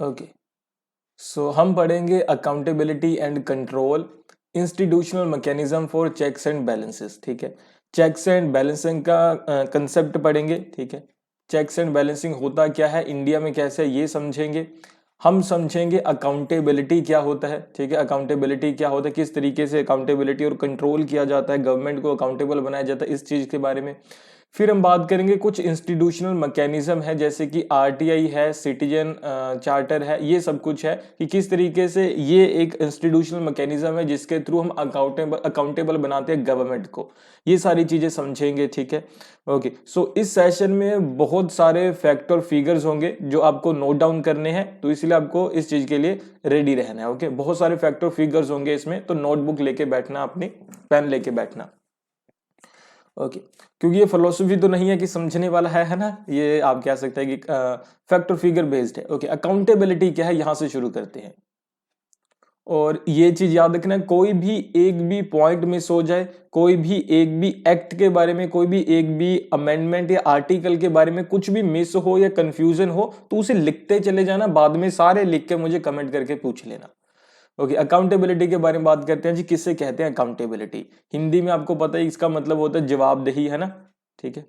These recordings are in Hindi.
ओके, सो हम पढ़ेंगे accountability and control, institutional mechanism for checks and balances. ठीक है, चेक्स एंड बैलेंसिंग का कंसेप्ट पढ़ेंगे। ठीक है, चेक्स एंड बैलेंसिंग होता क्या है, इंडिया में कैसे है, ये समझेंगे। हम समझेंगे अकाउंटेबिलिटी क्या होता है। ठीक है, अकाउंटेबिलिटी क्या होता है, किस तरीके से अकाउंटेबिलिटी और कंट्रोल किया जाता है, गवर्नमेंट को अकाउंटेबल बनाया जाता है, इस चीज के बारे में। फिर हम बात करेंगे कुछ इंस्टीट्यूशनल मैकेनिज्म है, जैसे कि आरटीआई है, सिटीजन चार्टर है, ये सब कुछ है कि किस तरीके से ये एक इंस्टीट्यूशनल मैकेनिज्म है जिसके थ्रू हम अकाउंटेबल बनाते हैं गवर्नमेंट को। ये सारी चीजें समझेंगे। ठीक है, ओके। सो इस सेशन में बहुत सारे फैक्ट और फिगर्स होंगे जो आपको नोट डाउन करने हैं, तो इसलिए आपको इस चीज के लिए रेडी रहना है। ओके, बहुत सारे फैक्ट और फिगर्स होंगे इसमें, तो नोटबुक लेके बैठना, अपनी पेन लेके बैठना। ओके, क्योंकि ये फिलोसफी तो नहीं है कि समझने वाला है ना, ये आप कह सकते हैं कि फैक्ट और फिगर बेस्ड है। ओके, अकाउंटेबिलिटी क्या है, यहां से शुरू करते हैं। और ये चीज याद रखना, कोई भी एक भी पॉइंट मिस हो जाए, कोई भी एक भी एक्ट के बारे में, कोई भी एक भी अमेंडमेंट या आर्टिकल के बारे में कुछ भी मिस हो या कंफ्यूजन हो, तो उसे लिखते चले जाना, बाद में सारे लिख के मुझे कमेंट करके पूछ लेना। ओके, अकाउंटेबिलिटी के बारे में बात करते हैं जी। किससे कहते हैं अकाउंटेबिलिटी? हिंदी में आपको पता है इसका मतलब होता है जवाबदेही, है ना। ठीक है,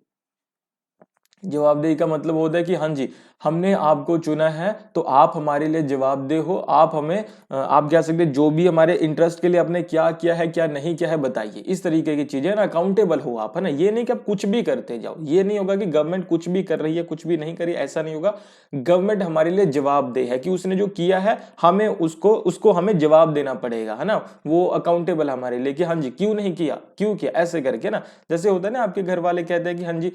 जवाबदेही का मतलब होता है कि हाँ जी, हमने आपको चुना है तो आप हमारे लिए जवाबदेह हो, आप हमें आप कह सकते हैं जो भी हमारे इंटरेस्ट के लिए आपने क्या किया है क्या नहीं किया है बताइए, इस तरीके की चीजें ना, अकाउंटेबल हो आप, है ना। ये नहीं कि आप कुछ भी करते जाओ, ये नहीं होगा कि गवर्नमेंट कुछ भी कर रही है कुछ भी नहीं करी, ऐसा नहीं होगा। गवर्नमेंट हमारे लिए जवाबदेह है कि उसने जो किया है हमें उसको उसको हमें जवाब देना पड़ेगा, है ना। वो अकाउंटेबल हमारे लिए कि हाँ जी क्यों नहीं किया, क्यों किया, ऐसे करके ना। जैसे होता है ना, आपके घर वाले कहते हैं कि हाँ जी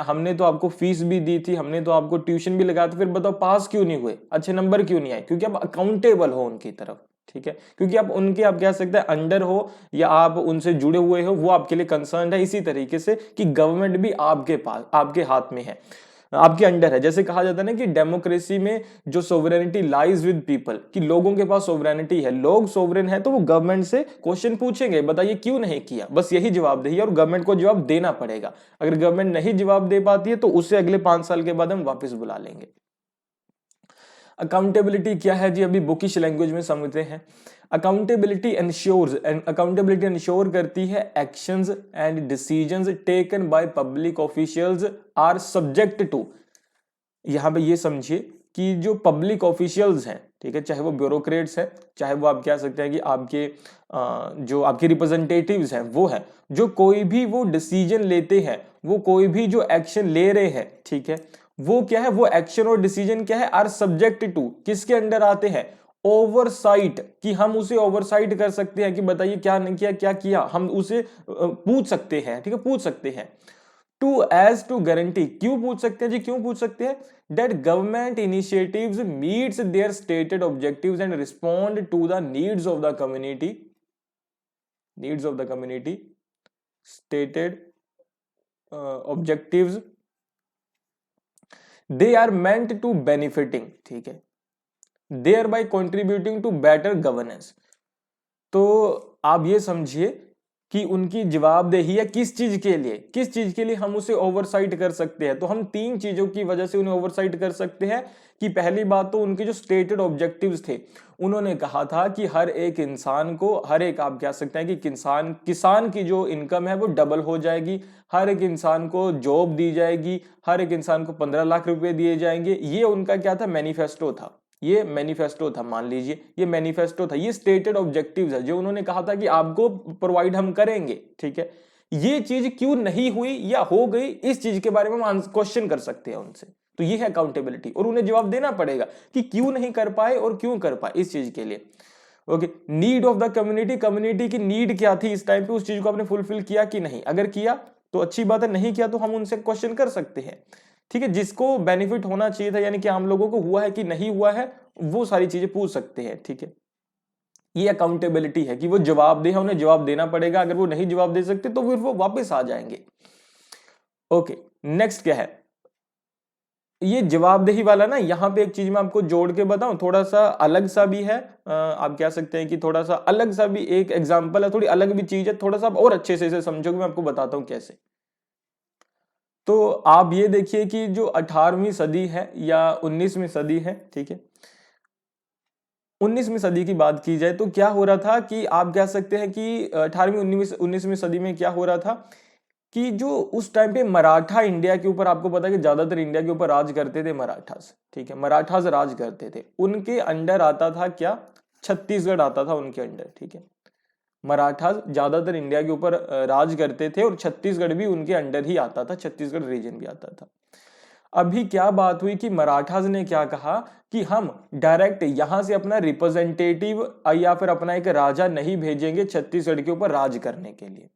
हमने तो आपको फीस भी दी थी, हमने तो आपको ट्यूशन भी लगाया था, फिर बताओ पास क्यों नहीं हुए, अच्छे नंबर क्यों नहीं आए? क्योंकि आप अकाउंटेबल हो उनकी तरफ। ठीक है, क्योंकि आप उनके आप कह सकते हैं अंडर हो, या आप उनसे जुड़े हुए हो, वो आपके लिए कंसर्न है। इसी तरीके से कि गवर्नमेंट भी आपके पास, आपके हाथ में है, आपके अंडर है। जैसे कहा जाता है ना कि डेमोक्रेसी में जो सोवरेनिटी लाइज विद पीपल, कि लोगों के पास सोवरेनिटी है, लोग सोवरेन है, तो वो गवर्नमेंट से क्वेश्चन पूछेंगे, बताइए क्यों नहीं किया, बस यही जवाबदेही है और गवर्नमेंट को जवाब देना पड़ेगा। अगर गवर्नमेंट नहीं जवाब दे पाती है तो उसे अगले 5 साल के बाद हम वापस बुला लेंगे। अकाउंटेबिलिटी क्या है जी, अभी बुकिश लैंग्वेज में समझते हैं। अकाउंटेबिलिटी इंश्योर करती है actions and decisions taken by public officials are subject to. यहां पे ये समझिए कि जो पब्लिक ऑफिशियल्स हैं, ठीक है, चाहे वो ब्यूरोक्रेट्स हैं, चाहे वो आप कह सकते हैं कि आपके जो आपके रिप्रेजेंटेटिव्स हैं, वो है जो कोई भी वो डिसीजन लेते हैं, वो कोई भी जो एक्शन ले रहे हैं, ठीक है, वो क्या है, वो एक्शन और डिसीजन क्या है, आर सब्जेक्ट टू, किसके अंडर आते हैं, ओवरसाइट, कि हम उसे ओवरसाइट कर सकते हैं कि बताइए क्या नहीं किया, क्या किया, हम उसे पूछ सकते हैं। ठीक है, पूछ सकते हैं। टू एज टू गारंटी, क्यों पूछ सकते हैं जी, क्यों पूछ सकते हैं, that government initiatives meets their stated objectives and respond to the needs of the community, needs of the community, stated objectives, they are meant to benefiting, ठीक है, thereby contributing to better governance. तो आप ये समझिए कि उनकी जवाबदेही है किस चीज के लिए, किस चीज के लिए हम उसे ओवरसाइट कर सकते हैं। तो हम 3 चीजों की वजह से उन्हें ओवरसाइट कर सकते हैं। कि पहली बात तो उनके जो स्टेटेड ऑब्जेक्टिव्स थे, उन्होंने कहा था कि हर एक इंसान को, हर एक आप कह सकते हैं कि किसान की जो इनकम है वो डबल हो जाएगी, हर एक इंसान को जॉब दी जाएगी, हर एक इंसान को 15 लाख रुपए दिए जाएंगे। ये उनका क्या था, मैनिफेस्टो था, ये मैनिफेस्टो था, मान लीजिए ये मैनिफेस्टो था, ये स्टेटेड ऑब्जेक्टिव्स है जो उन्होंने कहा था कि आपको प्रोवाइड हम करेंगे। ठीक है, ये चीज क्यों नहीं हुई या हो गई, इस चीज के बारे में हम क्वेश्चन कर सकते हैं उनसे। तो ये है अकाउंटेबिलिटी, और उन्हें जवाब देना पड़ेगा कि क्यों नहीं कर पाए और क्यों कर पाए इस चीज के लिए। Okay, need of the community, community की नीड क्या थी इस टाइम पे, उस चीज को आपने फुलफिल किया कि नहीं, अगर किया तो अच्छी बात है, नहीं किया तो हम उनसे क्वेश्चन कर सकते हैं। ठीक है, जिसको बेनिफिट होना चाहिए था, यानी कि आम लोगों को हुआ है कि नहीं हुआ है, वो सारी चीजें पूछ सकते हैं। ठीक है, ये अकाउंटेबिलिटी है कि वो जवाब दे, उन्हें जवाब देना पड़ेगा, अगर वो नहीं जवाब दे सकते तो फिर वो वापस आ जाएंगे। ओके, नेक्स्ट क्या है, ये जवाबदेही वाला ना, यहां पे एक चीज मैं आपको जोड़ के बताऊं, थोड़ा सा अलग सा भी है, आप कह सकते हैं कि थोड़ा सा अलग सा भी एक एग्जांपल है, थोड़ी अलग भी चीज है, थोड़ा सा आप और अच्छे से इसे समझोगे, मैं आपको बताता हूं कैसे। तो आप ये देखिए कि जो 18वीं सदी है या 19वीं सदी है, ठीक है, 19वीं सदी की बात की जाए तो क्या हो रहा था कि आप कह सकते हैं कि 18वीं 19वीं सदी में क्या हो रहा था कि जो उस टाइम पे मराठा इंडिया के ऊपर, आपको पता है कि ज्यादातर इंडिया के ऊपर राज करते थे मराठास, ठीक है, मराठास राज करते थे, उनके अंडर आता था क्या, छत्तीसगढ़ आता था उनके अंडर, ठीक है। मराठास ज्यादातर इंडिया के ऊपर राज करते थे और छत्तीसगढ़ भी उनके अंडर ही आता था, छत्तीसगढ़ रीजन भी आता था। अभी क्या बात हुई कि मराठास ने क्या कहा कि हम डायरेक्ट यहां से अपना रिप्रेजेंटेटिव या फिर अपना एक राजा नहीं भेजेंगे छत्तीसगढ़ के ऊपर राज करने के लिए,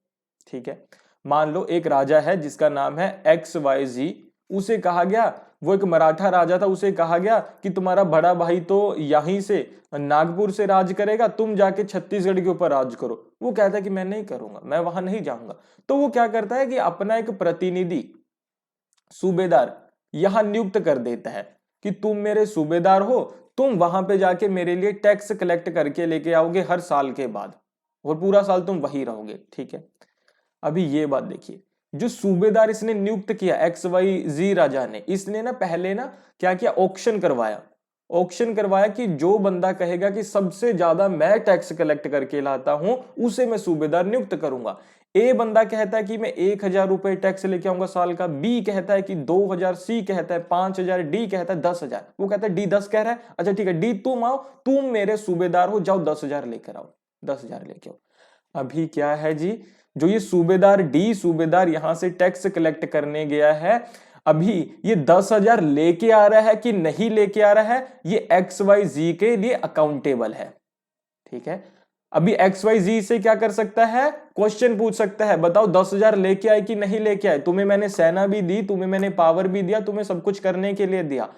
ठीक है। मान लो एक राजा है जिसका नाम है XYZ, उसे कहा गया, वो एक मराठा राजा था, उसे कहा गया कि तुम्हारा बड़ा भाई तो यहीं से नागपुर से राज करेगा, तुम जाके छत्तीसगढ़ के ऊपर राज करो। वो कहता है कि मैं नहीं करूंगा, मैं वहां नहीं जाऊंगा। तो वो क्या करता है कि अपना एक प्रतिनिधि सूबेदार यहां नियुक्त कर देता है कि तुम मेरे सूबेदार हो, तुम वहां पे जाके मेरे लिए टैक्स कलेक्ट करके लेके आओगे हर साल के बाद, और पूरा साल तुम वही रहोगे, ठीक है। अभी ये बात देखिए, जो सूबेदार इसने नियुक्त किया XYZ राजा ने, इसने ना पहले ना क्या किया, ऑक्शन करवाया, ऑक्शन करवाया कि जो बंदा कहेगा कि सबसे ज्यादा मैं टैक्स कलेक्ट करके लाता हूं उसे मैं सूबेदार नियुक्त करूंगा। ए बंदा कहता है कि मैं 1,000 रुपए टैक्स लेके आऊंगा साल का, बी कहता है कि 2,000, सी कहता है 5,000, डी कहता है 10,000। वो कहता है डी 10 कह रहा है, अच्छा ठीक है डी तुम आओ, तुम मेरे सूबेदार हो, जाओ 10,000 लेकर आओ, 10,000 लेके आओ। अभी क्या है जी, जो ये सूबेदार डी सूबेदार यहां से टैक्स कलेक्ट करने गया है, अभी ये 10,000 लेके आ रहा है कि नहीं लेके आ रहा है, ये XYZ के लिए अकाउंटेबल है, ठीक है। अभी XYZ से क्या कर सकता है, क्वेश्चन पूछ सकता है, बताओ 10,000 लेके आए कि नहीं लेके आए, तुम्हें मैंने सेना भी दी, तुम्हें मैंने पावर भी दिया, तुम्हें सब कुछ करने के लिए दिया,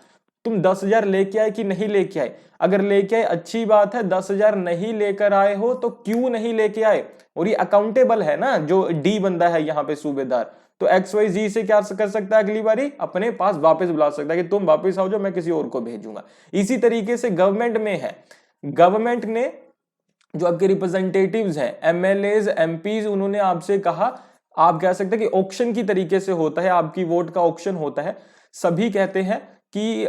तुम 10,000 लेके आए कि नहीं लेके आए। अगर लेके आए अच्छी बात है, 10,000 नहीं लेकर आए हो तो क्यों नहीं लेके आए, और ये अकाउंटेबल है ना, जो डी बंदा है यहाँ पे सूबेदार, तो XYZ से क्या कर सकता है, अगली बारी अपने पास वापस बुला सकता है कि तुम वापस आओ जाओ, मैं किसी और को भेजूंगा। इसी तरीके से गवर्नमेंट में है, गवर्नमेंट ने जो आपके रिप्रेजेंटेटिव्स हैं, MLAs MPs, उन्होंने आपसे कहा, आप कह सकते हैं कि ऑक्शन की तरीके से होता है, आपकी वोट का ऑक्शन होता है। सभी कहते हैं कि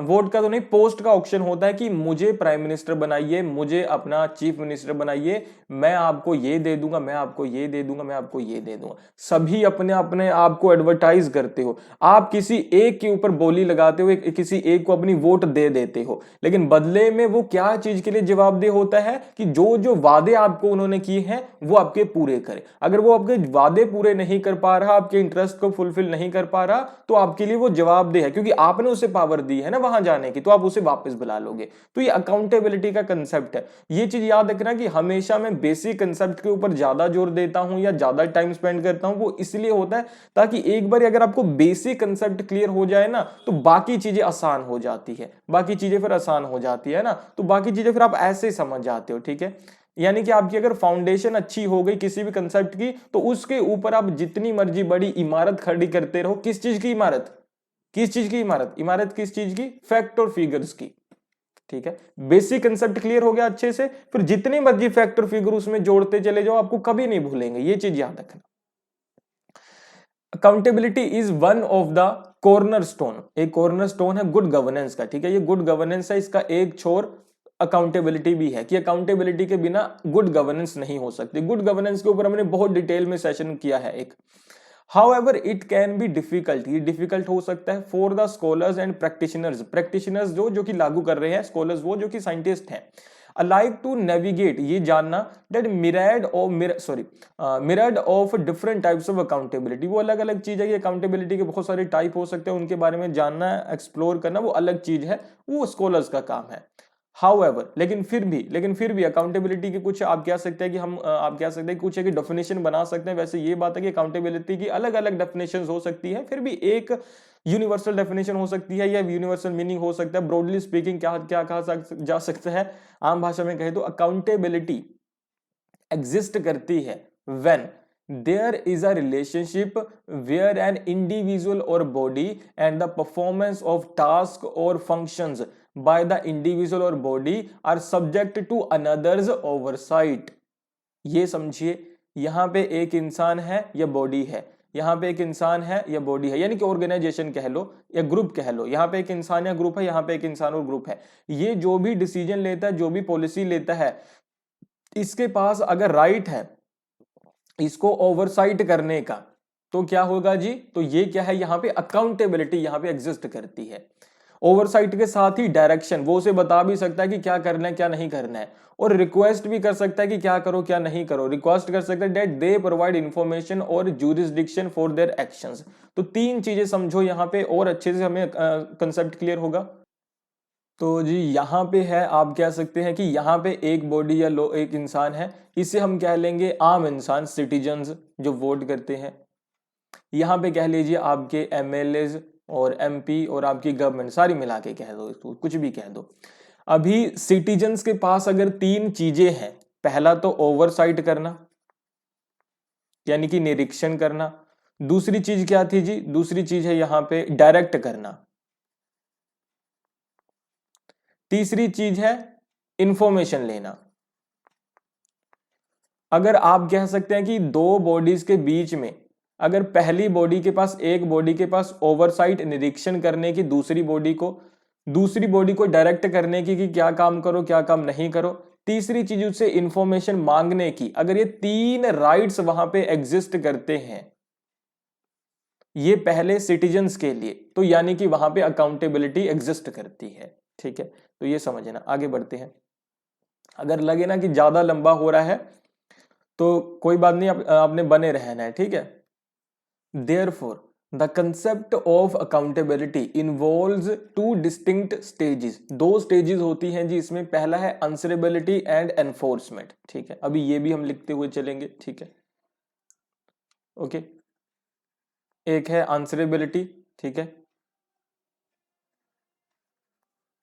वोट का तो नहीं, पोस्ट का ऑक्शन होता है कि मुझे प्राइम मिनिस्टर बनाइए, मुझे अपना चीफ मिनिस्टर बनाइए, मैं आपको ये दे दूंगा, मैं आपको ये दे दूंगा, मैं आपको ये दे दूंगा। सभी अपने अपने आप को एडवर्टाइज करते हो, आप किसी एक के ऊपर बोली लगाते हो, किसी एक को अपनी वोट दे देते हो, लेकिन बदले में वो क्या चीज के लिए जवाबदेह होता है कि जो जो वादे आपको उन्होंने किए हैं वो आपके पूरे करे। अगर वो आपके वादे पूरे नहीं कर पा रहा, आपके इंटरेस्ट को फुलफिल नहीं कर पा रहा, तो आपके लिए वो जवाबदेह है, क्योंकि आपने उसे पावर दी है ना वहां जाने की, तो आप उसे वापस बुला लोगे। तो ये अकाउंटेबिलिटी का कंसेप्ट है। ये चीज याद रखना कि हमेशा मैं बेसिक कंसेप्ट के ऊपर ज्यादा जोर देता हूं या ज्यादा टाइम स्पेंड करता हूं, वो इसलिए होता है ताकि एक बार अगर आपको बेसिक कंसेप्ट क्लियर हो जाए ना, तो बाकी चीजें आसान हो जाती है, बाकी चीजें फिर आसान हो जाती है ना, तो बाकी चीजें फिर आप ऐसे समझ जाते हो, ठीक है। यानी कि आपकी अगर फाउंडेशन अच्छी हो गई किसी भी कंसेप्ट की, तो उसके ऊपर आप जितनी मर्जी बड़ी इमारत खड़ी करते रहो। किस चीज की इमारत, किस चीज की इमारत, इमारत किस चीज की, फैक्ट और फिगर्स की, ठीक है। बेसिक कंसेप्ट क्लियर हो गया अच्छे से, फिर जितने मर्जी फैक्ट और फिगर उसमें जोड़ते चले जाओ, आपको कभी नहीं भूलेंगे, ये चीज याद रखना। Accountability is one of the corner stone, एक कॉर्नर स्टोन है गुड गवर्नेंस का, ठीक है। ये गुड गवर्नेंस है, इसका एक छोर अकाउंटेबिलिटी भी है कि अकाउंटेबिलिटी के बिना गुड गवर्नेंस नहीं हो सकती। गुड गवर्नेंस के ऊपर हमने बहुत डिटेल में सेशन किया है एक। However, it can be difficult, ये डिफिकल्ट हो सकता है for the scholars and practitioners, practitioners जो कि लागू कर रहे हैं, स्कॉलर्स वो जो कि साइंटिस्ट हैं, अलाइक टू नेविगेट, ये जानना that mirrored of different types of accountability, वो अलग अलग चीज है। ये अकाउंटेबिलिटी के बहुत सारे टाइप हो सकते हैं, उनके बारे में जानना, एक्सप्लोर करना, वो अलग चीज है, वो स्कॉलर्स का काम है। However, लेकिन फिर भी अकाउंटेबिलिटी के कुछ आप कह सकते हैं कि आप कह सकते हैं कुछ एक डेफिनेशन बना सकते हैं। वैसे ये बात है कि अकाउंटेबिलिटी की अलग अलग डेफिनेशन हो सकती है, फिर भी एक यूनिवर्सल डेफिनेशन हो सकती है या यूनिवर्सल मीनिंग हो सकता है। ब्रॉडली स्पीकिंग क्या क्या कहा जा सकता है, आम भाषा में कहे तो अकाउंटेबिलिटी एग्जिस्ट करती है when there is a relationship where an individual or body and the performance of task or functions by the individual or body are subject to another's oversight। ये समझिए, यहां पे एक इंसान है या बॉडी है, यहाँ पे एक इंसान है या बॉडी है, यानी कि ऑर्गेनाइजेशन कह लो या ग्रुप कह लो, यहाँ पे एक इंसान या ग्रुप है, यहाँ पे एक इंसान और ग्रुप है, ये जो भी डिसीजन लेता है, जो भी पॉलिसी लेता है, इसके पास अगर राइट है इसको ओवरसाइट करने का, तो क्या होगा जी, तो ये क्या है, यहाँ पे अकाउंटेबिलिटी यहाँ पे एग्जिस्ट करती है। ओवरसाइट के साथ ही डायरेक्शन, वो उसे बता भी सकता है कि क्या करना है क्या नहीं करना है, और रिक्वेस्ट भी कर सकता है कि क्या करो क्या नहीं करो, रिक्वेस्ट कर सकता है दैट दे प्रोवाइड इंफॉर्मेशन और ज्यूरिसडिक्शन फॉर देयर एक्शंस। तो तीन चीजें समझो यहाँ पे और अच्छे से हमें कंसेप्ट क्लियर होगा। तो जी यहाँ पे है, आप कह सकते हैं कि यहाँ पे एक बॉडी या एक इंसान है, इसे हम कह लेंगे आम इंसान, सिटीजन्स जो वोट करते हैं। यहाँ पे कह लीजिए आपके एमएलए और एमपी और आपकी गवर्नमेंट सारी मिला के कह दो, इसको कुछ भी कह दो। अभी सिटीजन्स के पास अगर तीन चीजें हैं, पहला तो ओवरसाइट करना यानी कि निरीक्षण करना, दूसरी चीज क्या थी जी, दूसरी चीज है यहाँ पे डायरेक्ट करना, तीसरी चीज है इंफॉर्मेशन लेना। अगर आप कह सकते हैं कि दो बॉडीज के बीच में अगर पहली बॉडी के पास, एक बॉडी के पास ओवरसाइट निरीक्षण करने की, दूसरी बॉडी को डायरेक्ट करने की कि क्या काम करो क्या काम नहीं करो, तीसरी चीज उससे इंफॉर्मेशन मांगने की, अगर ये तीन राइट्स वहां पे एग्जिस्ट करते हैं ये पहले सिटीजन्स के लिए, तो यानी कि वहां पे अकाउंटेबिलिटी एग्जिस्ट करती है। ठीक है, तो ये समझना। आगे बढ़ते हैं। अगर लगे ना कि ज्यादा लंबा हो रहा है तो कोई बात नहीं, आपने बने रहना है। ठीक है, therefore the concept of accountability involves two distinct stages. दो स्टेजेस होती हैं जी इसमें, पहला है आंसरेबिलिटी एंड एनफोर्समेंट। ठीक है, अभी ये भी हम लिखते हुए चलेंगे। ठीक है, ओके, एक है आंसरेबिलिटी, ठीक है,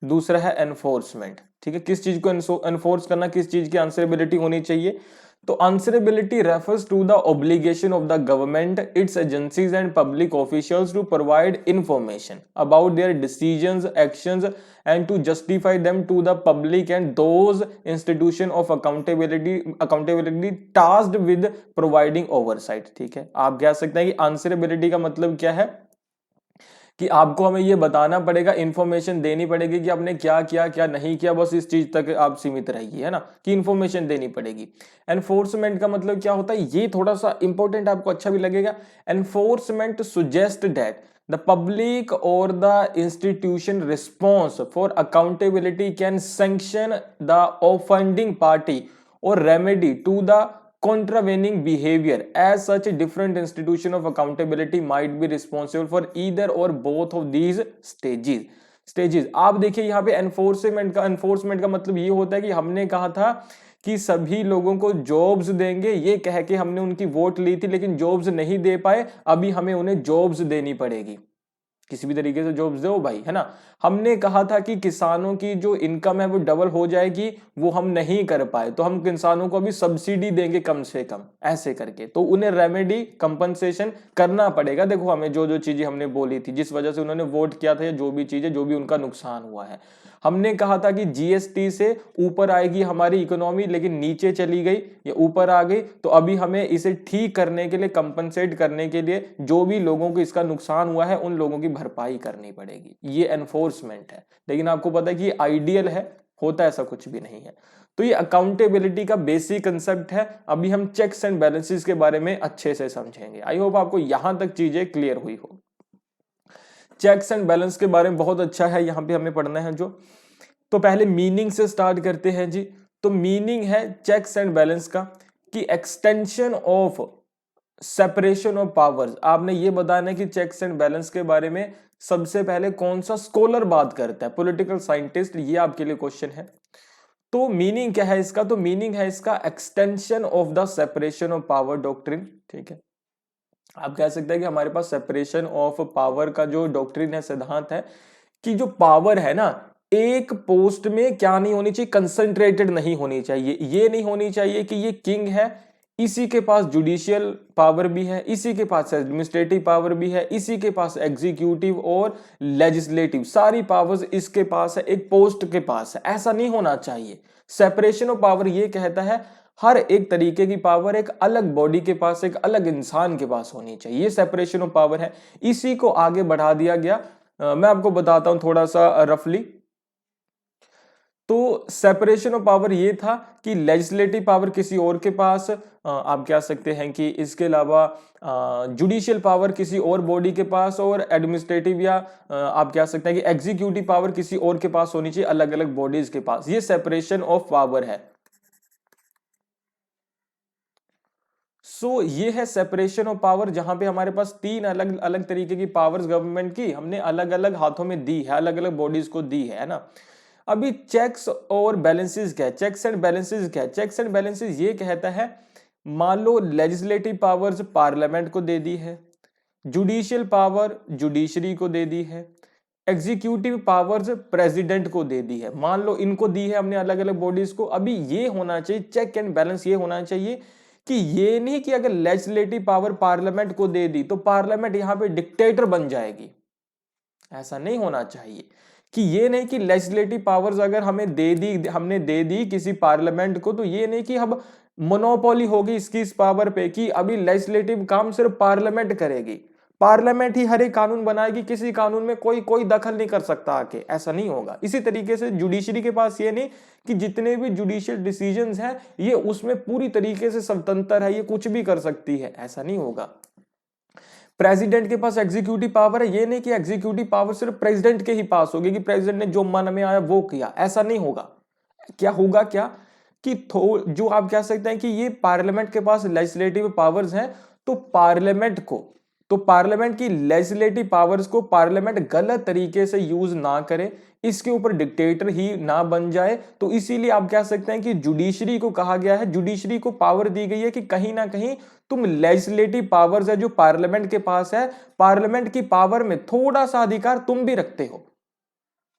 दूसरा है एनफोर्समेंट। ठीक है, किस चीज को एनफोर्स करना, किस चीज की आंसरेबिलिटी होनी चाहिए, तो answerability refers to the obligation of the government, its agencies and public officials to provide information about their decisions, actions and to justify them to the public and those institution of accountability tasked with providing oversight. ठीक है, आप कह सकते हैं कि आंसरेबिलिटी का मतलब क्या है कि आपको हमें ये बताना पड़ेगा, इंफॉर्मेशन देनी पड़ेगी कि आपने क्या किया क्या नहीं किया, बस इस चीज तक आप सीमित रहिए, है ना, कि इंफॉर्मेशन देनी पड़ेगी। एनफोर्समेंट का मतलब क्या होता है, ये थोड़ा सा इंपॉर्टेंट, आपको अच्छा भी लगेगा। Enforcement suggest that the public or the institution response for accountability can sanction the offending party or remedy to the contravening behavior. As such, different institution of accountability might be responsible for either or both of these stages। आप देखिए यहाँ पे एनफोर्समेंट का मतलब ये होता है कि हमने कहा था कि सभी लोगों को जॉब्स देंगे, ये कह के हमने उनकी वोट ली थी लेकिन जॉब्स नहीं दे पाए, अभी हमें उन्हें जॉब्स देनी पड़ेगी, किसी भी तरीके से जॉब्स दो भाई, है ना। हमने कहा था कि किसानों की जो इनकम है वो डबल हो जाएगी, वो हम नहीं कर पाए, तो हम किसानों को अभी सब्सिडी देंगे कम से कम, ऐसे करके, तो उन्हें रेमेडी कंपनसेशन करना पड़ेगा। देखो हमें जो जो चीजें हमने बोली थी, जिस वजह से उन्होंने वोट किया था, या जो भी चीजें, जो भी उनका नुकसान हुआ है, हमने कहा था कि जीएसटी से ऊपर आएगी हमारी इकोनॉमी, लेकिन नीचे चली गई या ऊपर आ गई, तो अभी हमें इसे ठीक करने के लिए, कंपनसेट करने के लिए, जो भी लोगों को इसका नुकसान हुआ है उन लोगों की भरपाई करनी पड़ेगी। ये एनफोर्समेंट है, लेकिन आपको पता है कि ये आइडियल है, होता ऐसा कुछ भी नहीं है। तो ये अकाउंटेबिलिटी का बेसिक कंसेप्ट है। अभी हम चेक्स एंड बैलेंसेस के बारे में अच्छे से समझेंगे। आई होप आपको यहां तक चीजें क्लियर हुई हो। चेक्स एंड बैलेंस के बारे में बहुत अच्छा है, यहां पे हमें पढ़ना है जो। तो पहले मीनिंग से स्टार्ट करते हैं जी। तो मीनिंग है चेक्स एंड बैलेंस का कि extension of separation of powers. आपने ये बताना है कि चेक्स एंड बैलेंस के बारे में सबसे पहले कौन सा स्कॉलर बात करता है, पॉलिटिकल साइंटिस्ट, ये आपके लिए क्वेश्चन है। तो मीनिंग क्या है इसका, तो मीनिंग है इसका extension of the separation of power doctrine. ठीक है, आप कह सकते हैं कि हमारे पास सेपरेशन ऑफ पावर का जो डॉक्ट्रिन है, सिद्धांत है, कि जो पावर है ना, एक पोस्ट में क्या नहीं होनी चाहिए, कंसंट्रेटेड नहीं होनी चाहिए। ये नहीं होनी चाहिए कि ये किंग है, इसी के पास जुडिशियल पावर भी है, इसी के पास एडमिनिस्ट्रेटिव पावर भी है, इसी के पास एग्जीक्यूटिव और लेजिस्लेटिव, सारी पावर्स इसके पास है, एक पोस्ट के पास है, ऐसा नहीं होना चाहिए। सेपरेशन ऑफ पावर ये कहता है हर एक तरीके की पावर एक अलग बॉडी के पास, एक अलग इंसान के पास होनी चाहिए। ये सेपरेशन ऑफ पावर है, इसी को आगे बढ़ा दिया गया। मैं आपको बताता हूं थोड़ा सा रफली। तो सेपरेशन ऑफ पावर ये था कि लेजिस्लेटिव पावर किसी और के पास, आप कह सकते हैं कि इसके अलावा जुडिशियल पावर किसी और बॉडी के पास, और एडमिनिस्ट्रेटिव या आप कह सकते हैं कि एग्जीक्यूटिव पावर किसी और के पास होनी चाहिए, अलग अलग बॉडीज के पास। ये सेपरेशन ऑफ पावर है। ये है सेपरेशन ऑफ पावर, जहां पे हमारे पास तीन अलग अलग तरीके की पावर्स गवर्नमेंट की हमने अलग अलग हाथों में दी है, अलग अलग बॉडीज को दी है ना। अभी चेक्स और बैलेंसेस क्या है, चेक्स एंड बैलेंसेस क्या है? चेक्स एंड बैलेंसेस ये कहता है, मान लो लेजिस्लेटिव पावर्स पार्लियामेंट को दे दी है, जुडिशियल पावर जुडिशरी को दे दी है, एग्जीक्यूटिव पावर्स प्रेसिडेंट को दे दी है। मान लो इनको दी है हमने अलग अलग बॉडीज को। अभी ये होना चाहिए चेक एंड बैलेंस, ये होना चाहिए कि ये नहीं कि अगर लेजिस्लेटिव पावर पार्लियामेंट को दे दी तो पार्लियामेंट यहां पे डिक्टेटर बन जाएगी। ऐसा नहीं होना चाहिए कि ये नहीं कि लेजिस्लेटिव पावर्स अगर हमें दे दी, हमने दे दी किसी पार्लियामेंट को, तो ये नहीं कि अब मोनोपोली होगी इसकी इस पावर पे कि अभी लेजिस्लेटिव काम सिर्फ पार्लियामेंट करेगी, पार्लियामेंट ही हर एक कानून बनाएगी, किसी कानून में कोई कोई दखल नहीं कर सकता आके। ऐसा नहीं होगा। इसी तरीके से जुडिशरी के पास ये नहीं कि जितने भी जुडिशियल डिसीजंस हैं ये उसमें पूरी तरीके से स्वतंत्र है, ये कुछ भी कर सकती है, ऐसा नहीं होगा। प्रेसिडेंट के पास एग्जीक्यूटिव पावर है, ये नहीं कि एग्जीक्यूटिव पावर सिर्फ प्रेसिडेंट के ही पास होगी कि प्रेसिडेंट ने जो मन में आया वो किया, ऐसा नहीं होगा। क्या होगा, क्या कि जो आप कह सकते हैं कि ये पार्लियामेंट के पास लेजिस्लेटिव पावर्स हैं, तो पार्लियामेंट की लेजिस्लेटिव पावर्स को पार्लियामेंट गलत तरीके से यूज ना करे, इसके ऊपर डिक्टेटर ही ना बन जाए। तो इसीलिए आप कह सकते हैं कि जुडिशरी को कहा गया है, जुडिशरी को पावर दी गई है कि कहीं ना कहीं तुम लेजिस्लेटिव पावर्स है जो पार्लियामेंट के पास है, पार्लियामेंट की पावर में थोड़ा सा अधिकार तुम भी रखते हो,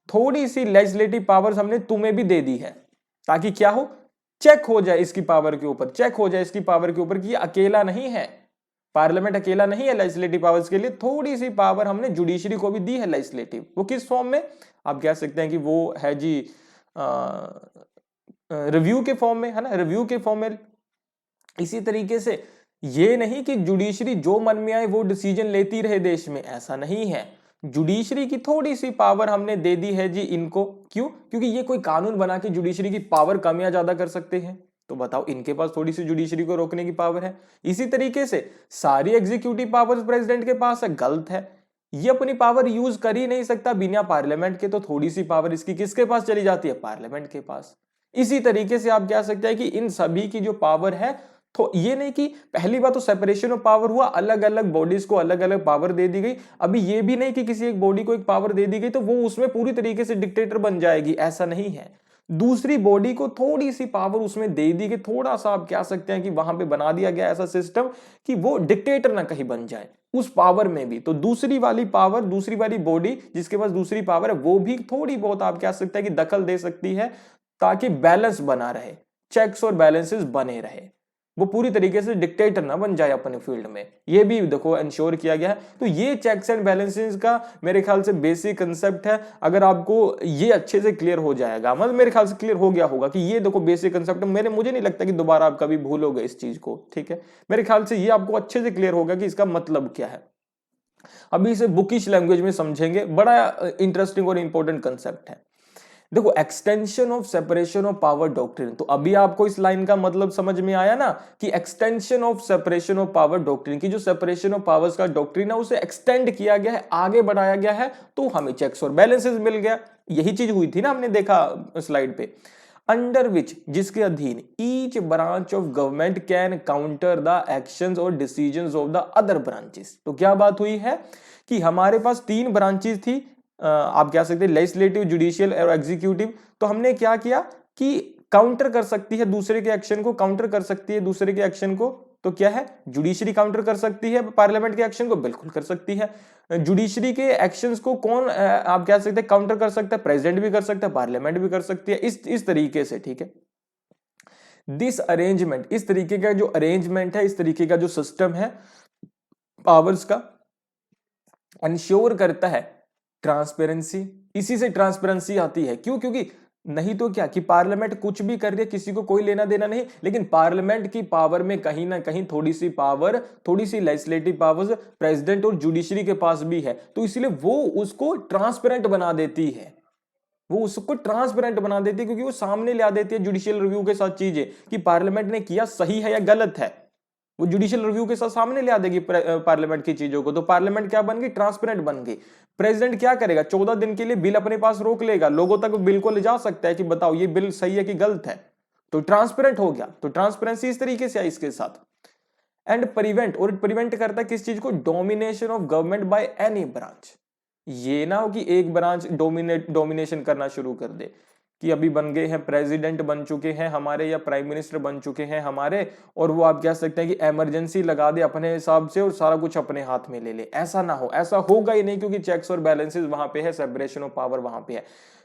थोड़ी सी लेजिस्लेटिव पावर्स हमने तुम्हें भी दे दी है, ताकि क्या हो, चेक हो जाए इसकी पावर के ऊपर, चेक हो जाए इसकी पावर के ऊपर कि ये अकेला नहीं है, पार्लियामेंट अकेला नहीं है लेजिस्लेटिव पावर्स के लिए। थोड़ी सी पावर हमने जुडिशरी को भी दी है लेजिस्लेटिव। वो किस फॉर्म में, आप कह सकते हैं कि वो है जी रिव्यू के फॉर्म में, है ना, रिव्यू के फॉर्म में। इसी तरीके से ये नहीं कि जुडिशरी जो मन में आए वो डिसीजन लेती रहे देश में, ऐसा नहीं है। जुडिशरी की थोड़ी सी पावर हमने दे दी है जी इनको। क्यों? क्योंकि ये कोई कानून बना के जुडिशरी की पावर कम या ज्यादा कर सकते हैं, तो बताओ इनके पास थोड़ी सी जुडिशरी को रोकने की पावर है। इसी तरीके से सारी एग्जीक्यूटिव पावर्स प्रेसिडेंट के पास है, गलत है। ये अपनी पावर यूज कर ही नहीं सकता बिना पार्लियामेंट के, तो थोड़ी सी पावर इसकी किसके पास चली जाती है, पार्लियामेंट के पास। इसी तरीके से आप कह सकते हैं कि इन सभी की जो पावर है, तो ये नहीं कि पहली बात तो सेपरेशन ऑफ पावर हुआ, अलग अलग बॉडीज को अलग अलग पावर दे दी गई। अभी ये भी नहीं कि किसी एक बॉडी को एक पावर दे दी गई तो वो उसमें पूरी तरीके से डिक्टेटर बन जाएगी, ऐसा नहीं है। दूसरी बॉडी को थोड़ी सी पावर उसमें दे दी गई, थोड़ा सा आप कह सकते हैं कि वहां पे बना दिया गया ऐसा सिस्टम कि वो डिक्टेटर ना कहीं बन जाए उस पावर में भी। तो दूसरी वाली पावर, दूसरी वाली बॉडी जिसके पास दूसरी पावर है, वो भी थोड़ी बहुत आप कह सकते हैं कि दखल दे सकती है, ताकि बैलेंस बना रहे, चेक्स और बैलेंसेस बने रहे, वो पूरी तरीके से डिक्टेटर ना बन जाए अपने फील्ड में। ये भी देखो इंश्योर किया गया है। तो ये चेक्स एंड बैलेंसेस का मेरे ख्याल से बेसिक कंसेप्ट है। अगर आपको ये अच्छे से क्लियर हो जाएगा, मतलब मेरे ख्याल से क्लियर हो गया होगा कि ये देखो बेसिक कंसेप्ट है, मुझे नहीं लगता कि दोबारा आप कभी भूलोगे इस चीज को, ठीक है। मेरे ख्याल से ये आपको अच्छे से क्लियर होगा कि इसका मतलब क्या है। अभी इसे बुकिश लैंग्वेज में समझेंगे, बड़ा इंटरेस्टिंग और इंपॉर्टेंट कंसेप्ट है। देखो, extension of separation of power doctrine, तो अभी आपको इस लाइन का मतलब समझ में आया ना कि extension of separation of power doctrine की जो सेपरेशन ऑफ पावर्स का डॉक्ट्रिन है उसे एक्सटेंड किया गया है, आगे बढ़ाया गया है, तो हमें चेक्स और बैलेंसेस मिल गया। यही चीज हुई थी ना, हमने देखा स्लाइड पे। अंडर विच, जिसके अधीन each branch of government can counter the actions और decisions of the other branches. तो क्या बात हुई है कि हमारे पास तीन ब्रांचेस थी, आप कह सकते हैं लेजिस्लेटिव, जुडिशियल और एग्जीक्यूटिव। तो हमने क्या किया कि काउंटर कर सकती है दूसरे के एक्शन को, काउंटर कर सकती है दूसरे के एक्शन को। तो क्या है, जुडिशरी काउंटर कर सकती है पार्लियामेंट के एक्शन को, बिल्कुल कर सकती है। जुडिशरी के एक्शंस को कौन आप कह सकते हैं काउंटर कर सकता है, प्रेसिडेंट भी कर सकता है, पार्लियामेंट भी कर सकती है, इस तरीके से, ठीक है। दिस अरेंजमेंट, इस तरीके का जो अरेंजमेंट है, इस तरीके का जो सिस्टम है पावर्स का, इंश्योर करता है ट्रांसपेरेंसी। इसी से ट्रांसपेरेंसी आती है। क्यों? क्योंकि नहीं तो क्या कि पार्लियामेंट कुछ भी कर रही है, किसी को कोई लेना देना नहीं, लेकिन पार्लियामेंट की पावर में कहीं ना कहीं थोड़ी सी पावर, थोड़ी सी लेजिस्लेटिव पावर्स प्रेसिडेंट और जुडिशरी के पास भी है, तो इसलिए वो उसको ट्रांसपेरेंट बना देती है, वो उसको ट्रांसपेरेंट बना देती है, क्योंकि वो सामने ला देती है जुडिशियल रिव्यू के साथ चीजें कि पार्लियामेंट ने किया सही है या गलत है, वो जुडिशियल रिव्यू के साथ सामने ले आ देगी पार्लियामेंट की चीजों को, तो पार्लियामेंट क्या बन गई, ट्रांसपेरेंट बन गई। प्रेसिडेंट क्या करेगा, 14 दिन के लिए बिल अपने पास रोक लेगा, लोगों तक बिल को ले जा सकता है कि बताओ ये बिल सही है कि गलत है, तो ट्रांसपेरेंट हो गया, तो ट्रांसपेरेंसी इस तरीके से आई इसके साथ। एंड प्रिवेंट, और प्रिवेंट करता है किस चीज को, domination of government by any branch. ये ना हो कि एक ब्रांच डोमिनेशन करना शुरू कर दे, कि अभी बन गए हैं, प्रेसिडेंट बन चुके हैं हमारे या प्राइम मिनिस्टर बन चुके हैं हमारे, और वो आप कह सकते हैं कि इमरजेंसी लगा दे अपने हिसाब से और सारा कुछ अपने हाथ में ले ले। ऐसा ना हो, ऐसा होगा ही नहीं, क्योंकि चेक्स और बैलेंसेस वहां पे है, सेपरेशन ऑफ पावर वहां पे है।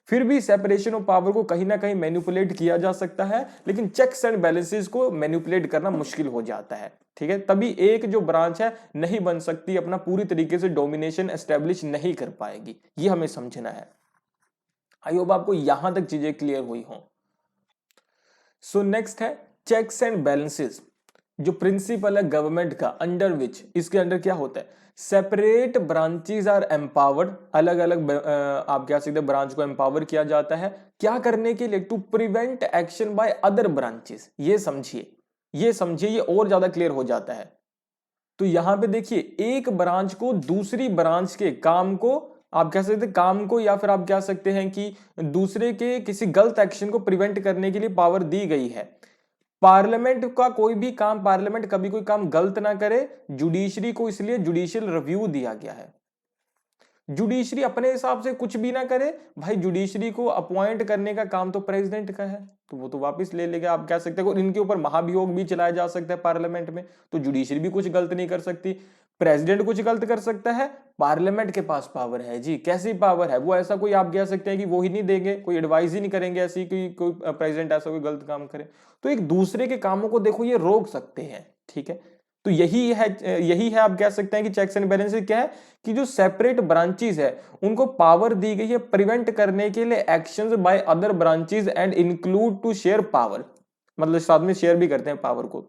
फिर भी सेपरेशन ऑफ पावर को कहीं ना कहीं मैनिपुलेट किया जा सकता है, लेकिन चेक्स एंड बैलेंसेस को मैनिपुलेट करना मुश्किल हो जाता है, ठीक है। तभी एक जो ब्रांच है नहीं बन सकती, अपना पूरी तरीके से डोमिनेशन एस्टेब्लिश नहीं कर पाएगी, ये हमें समझना है। आई होप आपको यहां तक चीजें क्लियर हुई हों। सो नेक्स्ट है चेक्स एंड बैलेंसेस, जो प्रिंसिपल है गवर्नमेंट का, अंडर विच, इसके अंडर क्या होता है, सेपरेट ब्रांचेस आर एम्पावर्ड, अलग अलग आप क्या सकते ब्रांच को एम्पावर किया जाता है, क्या करने के लिए, to prevent action by other branches. ये समझिए, ये समझिए, ये और ज्यादा क्लियर हो जाता है। तो यहां पे देखिए, एक ब्रांच को दूसरी ब्रांच के काम को, आप कह सकते हैं काम को, या फिर आप कह सकते हैं कि दूसरे के किसी गलत एक्शन को प्रिवेंट करने के लिए पावर दी गई है। पार्लियामेंट का कोई भी काम, पार्लियामेंट कभी कोई काम गलत ना करे, जुडिशरी को इसलिए जुडिशियल रिव्यू दिया गया है। जुडिशरी अपने हिसाब से कुछ भी ना करे भाई, जुडिशरी को अपॉइंट करने का काम तो प्रेसिडेंट का है, तो वो तो वापस ले लेगा, आप कह सकते हैं। और इनके ऊपर महाभियोग भी चलाया जा सकता है पार्लियामेंट में, तो जुडिशरी भी कुछ गलत नहीं कर सकती, प्रेसिडेंट कुछ गलत कर सकता है, पार्लियामेंट के पास पावर है जी। कैसी पावर है वो, ऐसा कोई आप कह सकते हैं कि वो ही नहीं देंगे, कोई एडवाइस ही नहीं करेंगे ऐसी कि कोई प्रेसिडेंट ऐसा कोई गलत काम करे, तो एक दूसरे के कामों को देखो ये रोक सकते हैं, ठीक है। तो यही है आप कह सकते हैं कि चेक्स एंड बैलेंसेस क्या है, कि जो सेपरेट ब्रांचेस है उनको पावर दी गई है प्रिवेंट करने के लिए actions by other branches and include to share power, मतलब साथ में शेयर भी करते हैं पावर को।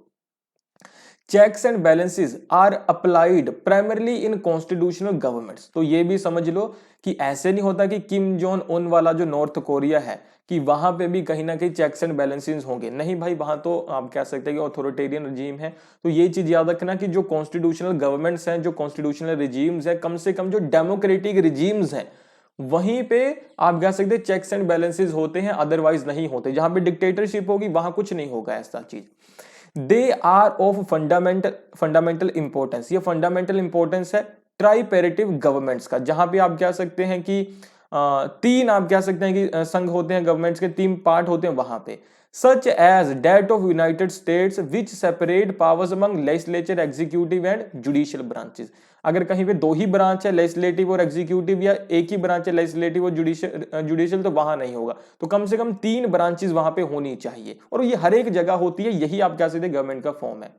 Checks and balances are applied primarily in constitutional governments. तो ये भी समझ लो कि ऐसे नहीं होता कि किम जोन उन वाला जो नॉर्थ कोरिया है कि वहां पे भी कहीं ना कहीं चेक्स एंड बैलेंसेस होंगे, नहीं भाई, वहां तो आप कह सकते हैं कि ऑथोरिटेरियन रिजीम है। तो ये चीज याद रखना कि जो कॉन्स्टिट्यूशनल गवर्नमेंट्स हैं, जो कॉन्स्टिट्यूशनल रिजीम्स है, कम से कम जो डेमोक्रेटिक रिजीम्स हैं वहीं पे आप कह सकते हैं चेक्स एंड बैलेंसेस होते हैं, अदरवाइज नहीं होते। जहां पे डिक्टेटरशिप होगी वहां कुछ नहीं होगा ऐसा चीज। They are of fundamental importance, ये फंडामेंटल इंपॉर्टेंस है ट्राइपेरेटिव गवर्नमेंट्स का, जहां पे आप कह सकते हैं कि तीन आप कह सकते हैं कि संघ होते हैं, गवर्नमेंट्स के तीन पार्ट होते हैं वहां पे, such as that of United States which separate powers among legislature, executive and judicial branches. अगर कहीं पे दो ही ब्रांच है, लेजिस्लेटिव और एग्जीक्यूटिव, या एक ही ब्रांच है लेजिस्लेटिव और जुडिशियल, तो वहां नहीं होगा। तो कम से कम तीन ब्रांचेस वहां पे होनी चाहिए, और ये हर एक जगह होती है, यही आप कह सकते हैं गवर्नमेंट का फॉर्म है।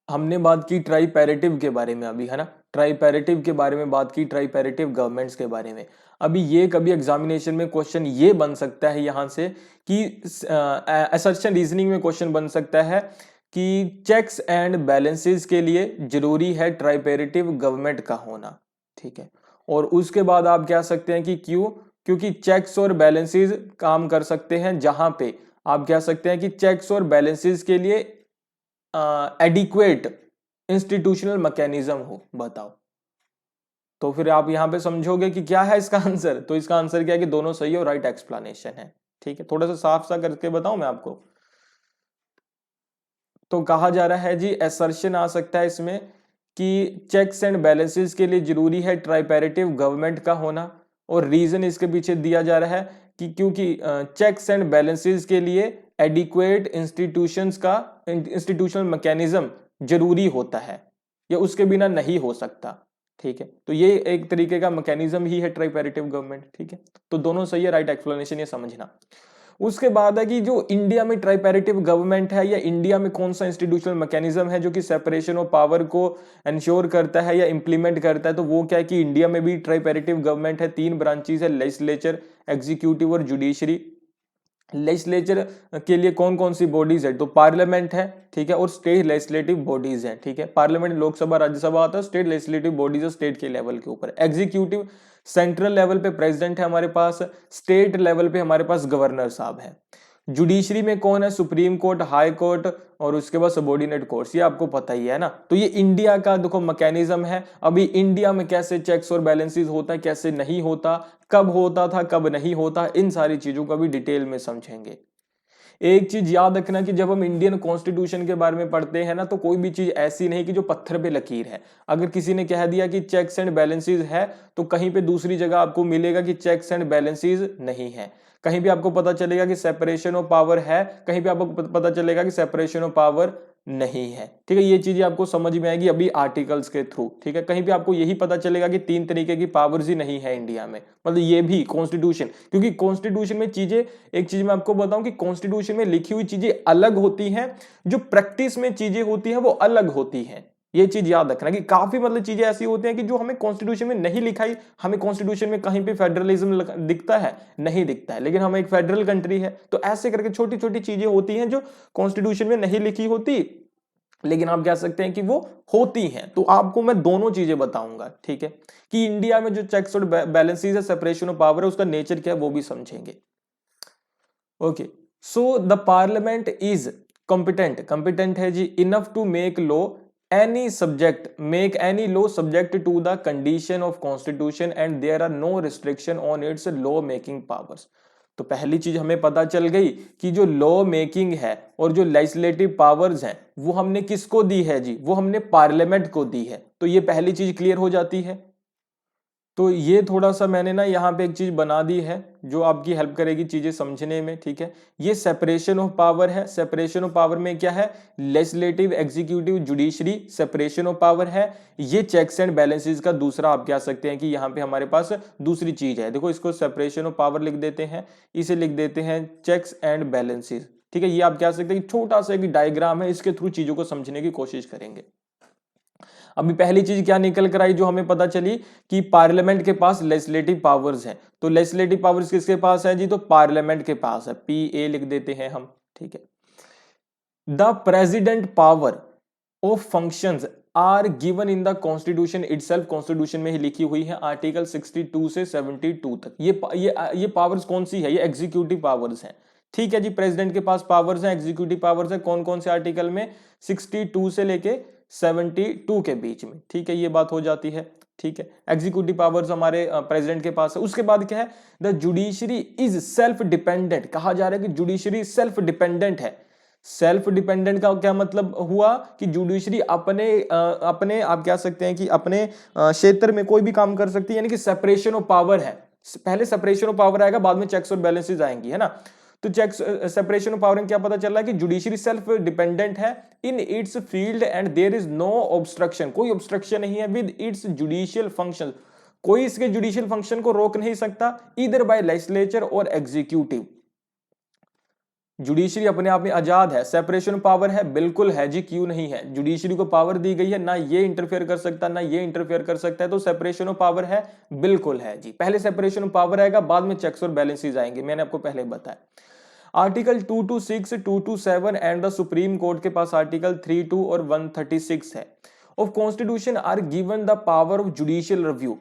हमने बात की ट्राइपेरेटिव के बारे में अभी, है ना, ट्राइपेरेटिव के बारे में बात की, ट्राइपेरेटिव गवर्नमेंट्स के बारे में। अभी ये कभी एग्जामिनेशन में क्वेश्चन ये बन सकता है यहां से कि असर्शन रीजनिंग में क्वेश्चन बन सकता है कि चेक्स एंड बैलेंसेस के लिए जरूरी है ट्राइपेरेटिव गवर्नमेंट का होना, ठीक है। और उसके बाद आप कह सकते हैं कि क्यों, क्योंकि चेक्स और बैलेंसेस काम कर सकते हैं जहां पे आप कह सकते हैं कि चेक्स और बैलेंसेस के लिए एडिक्वेट इंस्टीट्यूशनल मैकेनिज्म हो। बताओ, तो फिर आप यहां पे समझोगे कि क्या है इसका आंसर, तो इसका आंसर क्या है कि दोनों सही और राइट एक्सप्लेनेशन है, ठीक है। थोड़ा सा साफ सा करके बताऊं मैं आपको, तो कहा जा रहा है जी, एसर्शन आ सकता है इसमें कि चेक्स एंड बैलेंसेस के लिए जरूरी है ट्राइपेरेटिव गवर्नमेंट का होना, और रीजन इसके पीछे दिया जा रहा है कि क्योंकि चेक्स एंड बैलेंसेस के लिए एडिक्वेट इंस्टीट्यूशनल मैकेनिज्म जरूरी होता है, या उसके बिना नहीं हो सकता, ठीक है। तो ये एक तरीके का मैकेनिज्म ही है ट्राइपेरेटिव गवर्नमेंट, ठीक है। तो दोनों सही है, राइट एक्सप्लेनेशन ये समझना। उसके बाद है कि जो इंडिया में ट्राइपैरेटिव गवर्नमेंट है या इंडिया में कौन सा इंस्टीट्यूशनल मैकेनिज्म है जो कि सेपरेशन ऑफ पावर को इंश्योर करता है या इंप्लीमेंट करता है, तो वो क्या है कि इंडिया में भी ट्राइपैरेटिव गवर्नमेंट है, 3 ब्रांचेस है, लेजिस्लेचर, एग्जीक्यूटिव और जुडिशरी। लेजिस्लेचर के लिए कौन कौन सी बॉडीज है, तो पार्लियामेंट है, ठीक है, और स्टेट लेजिस्लेटिव बॉडीज है, ठीक है। पार्लियामेंट लोकसभा राज्यसभा आता है, स्टेट लेजिस्लेटिव बॉडीज है स्टेट के लेवल के ऊपर। एग्जीक्यूटिव सेंट्रल लेवल पे प्रेसिडेंट है हमारे पास, स्टेट लेवल पे हमारे पास गवर्नर साहब है। जुडिशरी में कौन है, सुप्रीम कोर्ट, हाई कोर्ट और उसके बाद सबॉर्डिनेट कोर्ट्स, ये आपको पता ही है ना। तो ये इंडिया का देखो मैकेनिज्म है। अभी इंडिया में कैसे चेक्स और बैलेंसेस होता है, कैसे नहीं होता, कब होता था कब नहीं होता, इन सारी चीजों का भी डिटेल में समझेंगे। एक चीज याद रखना कि जब हम इंडियन कॉन्स्टिट्यूशन के बारे में पढ़ते हैं ना, तो कोई भी चीज ऐसी नहीं कि जो पत्थर पे लकीर है। अगर किसी ने कह दिया कि चेक्स एंड बैलेंसेस है, तो कहीं पे दूसरी जगह आपको मिलेगा कि चेक्स एंड बैलेंसेस नहीं है। कहीं भी आपको पता चलेगा कि सेपरेशन ऑफ पावर है, कहीं भी आपको पता चलेगा कि सेपरेशन ऑफ पावर नहीं है, ठीक है। ये चीजें आपको समझ में आएगी अभी आर्टिकल्स के थ्रू, ठीक है। कहीं भी आपको यही पता चलेगा कि 3 तरीके की पावर्स ही नहीं है इंडिया में, मतलब ये भी कॉन्स्टिट्यूशन, क्योंकि कॉन्स्टिट्यूशन में चीजें, एक चीज मैं आपको बताऊं कि कॉन्स्टिट्यूशन में लिखी हुई चीजें अलग होती हैं, जो प्रैक्टिस में चीजें होती हैं वो अलग होती हैं। ये चीज याद रखना कि काफी मतलब चीजें ऐसी होती हैं कि जो हमें कॉन्स्टिट्यूशन में नहीं लिखाई, हमें कॉन्स्टिट्यूशन में कहीं पे फेडरलिज्म दिखता है, नहीं दिखता है, लेकिन हम एक फेडरल कंट्री है, तो ऐसे करके छोटी छोटी चीजें होती हैं जो कॉन्स्टिट्यूशन में नहीं लिखी होती, लेकिन आप कह सकते हैं कि वो होती हैं। तो आपको मैं दोनों चीजें बताऊंगा, ठीक है, कि इंडिया में जो चेक्स और बैलेंसेस है, सेपरेशन ऑफ पावर है, उसका नेचर क्या है वो भी समझेंगे। Okay, so the parliament is competent है जी, enough to make law any subject, make any law subject to the condition of constitution and there are no restriction on its law making powers। तो पहली चीज हमें पता चल गई कि जो लॉ मेकिंग है और जो लेजिस्लेटिव पावर्स हैं वो हमने किसको दी है जी, वो हमने पार्लियामेंट को दी है। तो ये पहली चीज क्लियर हो जाती है। तो ये थोड़ा सा मैंने ना यहाँ पे एक चीज बना दी है जो आपकी हेल्प करेगी चीजें समझने में, ठीक है। ये सेपरेशन ऑफ पावर है। सेपरेशन ऑफ पावर में क्या है, legislative, executive, judiciary, separation of power है। ये चेक्स एंड बैलेंसेस का दूसरा आप कह सकते हैं कि यहाँ पे हमारे पास दूसरी चीज है। देखो इसको सेपरेशन ऑफ पावर लिख देते हैं, इसे लिख देते हैं चेक्स एंड बैलेंसेस, ठीक है। ये आप कह सकते हैं कि छोटा सा एक डायग्राम है, इसके थ्रू चीजों को समझने की कोशिश करेंगे। अभी पहली चीज क्या निकल कर आई जो हमें पता चली कि पार्लियामेंट के पास लेजिस्लेटिव पावर्स हैं। तो लेजिस्लेटिव पावर्स किसके पास है जी, तो पार्लियामेंट के पास है, PA लिख देते हैं हम, ठीक है। The president power of functions are given in the constitution itself, constitution में ही लिखी हुई है, आर्टिकल 62 से 72 तक। ये पावर्स कौन सी है, ये एग्जीक्यूटिव पावर्स हैं, ठीक है जी। प्रेसिडेंट के पास पावर्स हैं, एग्जीक्यूटिव पावर्स है, कौन कौन से आर्टिकल में, 62 से लेके 72 के बीच में, ठीक है। ये बात हो जाती है, ठीक है। एग्जीक्यूटिव पावर्स हमारे प्रेसिडेंट के पास है। उसके बाद क्या है, the judiciary is self dependent, कहा जा रहा है कि जुडिशरी सेल्फ डिपेंडेंट है। सेल्फ डिपेंडेंट का क्या मतलब हुआ कि जुडिशरी अपने आप कह सकते हैं कि अपने क्षेत्र में कोई भी काम कर सकती है, यानी कि सेपरेशन ऑफ पावर है। पहले सेपरेशन ऑफ पावर आएगा, बाद में चेक्स और बैलेंसेस आएंगी, है ना। तो चेक्स सेपरेशन ऑफ पावर में क्या पता चल रहा है कि जुडिशरी सेल्फ डिपेंडेंट है in its field and there is no obstruction, कोई ऑब्स्ट्रक्शन नहीं है विद इट्स जुडिशियल फंक्शन, कोई इसके जुडिशियल फंक्शन को रोक नहीं सकता, इधर बाय लेजिस्लेचर और एग्जीक्यूटिव। जुडिशरी अपने आप में आजाद है। सेपरेशन पावर है, बिल्कुल है जी, क्यों नहीं है। जुडिशरी को पावर दी गई है, ना ये इंटरफेयर कर सकता ना ये इंटरफेयर कर सकता है, तो सेपरेशन ऑफ पावर है, बिल्कुल है जी। पहले सेपरेशन ऑफ पावर आएगा, बाद में चेक्स और बैलेंसेस आएंगे, मैंने आपको पहले बताया। Article 226, 227 and the supreme court के पास आर्टिकल 32 और 136 है of constitution are given the power of judicial review,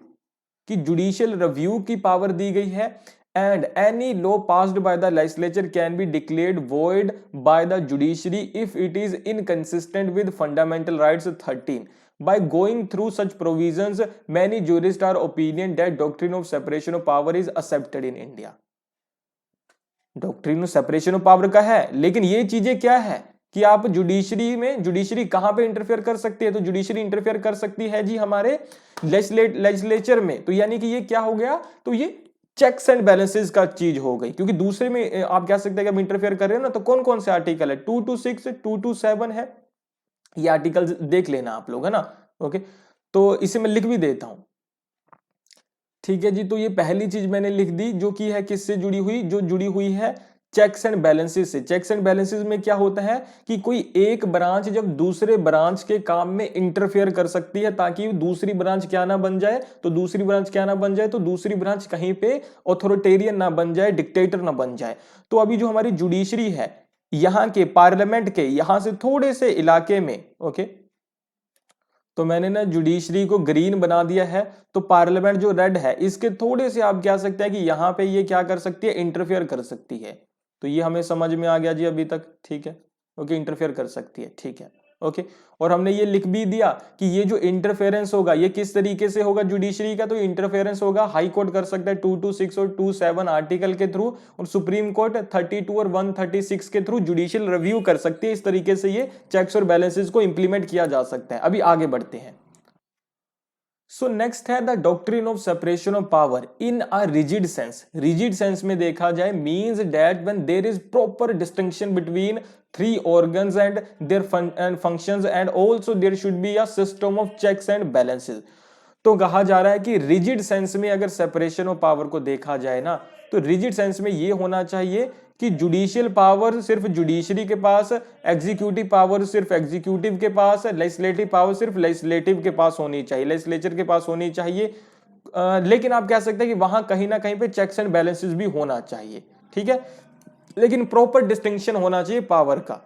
कि जुडिशियल रिव्यू की पावर दी गई है। And any law passed by the legislature can be declared void by the judiciary if it is inconsistent with fundamental rights 13। By going through such provisions, many jurists are opinion that doctrine of separation of power is accepted in India। Doctrine of separation of power का है, लेकिन ये चीजें क्या है कि आप जुडिशरी में, जुडिशरी कहां पे इंटरफेयर कर सकती है, तो जुडिशरी इंटरफेयर कर सकती है जी हमारे लेजिस्लेचर में। तो यानी कि ये क्या हो गया, तो ये चेक्स एंड बैलेंसेस का चीज हो गई, क्योंकि दूसरे में आप कह सकते हैं कि हम इंटरफेयर कर रहे हैं ना, तो कौन कौन से आर्टिकल है, 226, 227 है, ये आर्टिकल देख लेना आप लोग, है ना। ओके, तो इसे मैं लिख भी देता हूं, ठीक है जी। तो ये पहली चीज मैंने लिख दी जो कि है किससे जुड़ी हुई, जो जुड़ी हुई है चेक्स एंड बैलेंसेस से। चेक्स एंड बैलेंसेस में क्या होता है कि कोई एक ब्रांच जब दूसरे ब्रांच के काम में इंटरफेयर कर सकती है ताकि दूसरी ब्रांच क्या ना बन जाए, तो दूसरी ब्रांच क्या ना बन जाए, तो दूसरी ब्रांच कहीं पे ऑथोरिटेरियन ना बन जाए, डिक्टेटर ना बन जाए। तो अभी जो हमारी जुडिशरी है, यहां के पार्लियामेंट के यहां से थोड़े से इलाके में, ओके, तो मैंने ना जुडिशरी को ग्रीन बना दिया है, तो पार्लियामेंट जो रेड है इसके थोड़े से आप कह सकते हैं कि यहां पे ये क्या कर सकती है, इंटरफेयर कर सकती है। तो ये हमें समझ में आ गया जी अभी तक, ठीक है, ओके, इंटरफेयर कर सकती है, ठीक है, ओके। और हमने ये लिख भी दिया कि ये जो इंटरफेरेंस होगा ये किस तरीके से होगा जुडिशरी का, तो इंटरफेरेंस होगा हाई कोर्ट कर सकता है 226 और 27 आर्टिकल के थ्रू, और सुप्रीम कोर्ट 32 और 136 के थ्रू जुडिशियल रिव्यू कर सकती है। इस तरीके से ये चेक्स और बैलेंसेस को इंप्लीमेंट किया जा सकता है। अभी आगे बढ़ते हैं। सो नेक्स्ट है the doctrine of separation of power in a rigid sense. Rigid sense में देखा जाए means that when there is proper distinction between three organs and their functions and also there should be a system of checks and balances. तो कहा जा रहा है कि रिजिड सेंस में अगर सेपरेशन ऑफ पावर को देखा जाए ना, तो रिजिड सेंस में ये होना चाहिए कि जुडिशियल पावर सिर्फ जुडिशरी के पास, एग्जीक्यूटिव पावर सिर्फ एग्जीक्यूटिव के पास, लेजिस्लेटिव पावर सिर्फ लेजिस्लेटिव के पास होनी चाहिए, लेजिस्लेचर के पास होनी चाहिए। लेकिन आप कह सकते हैं कि वहां कहीं ना कहीं पे चेक्स एंड बैलेंसेस भी होना चाहिए, ठीक है, लेकिन प्रॉपर डिस्टिंक्शन होना चाहिए पावर का।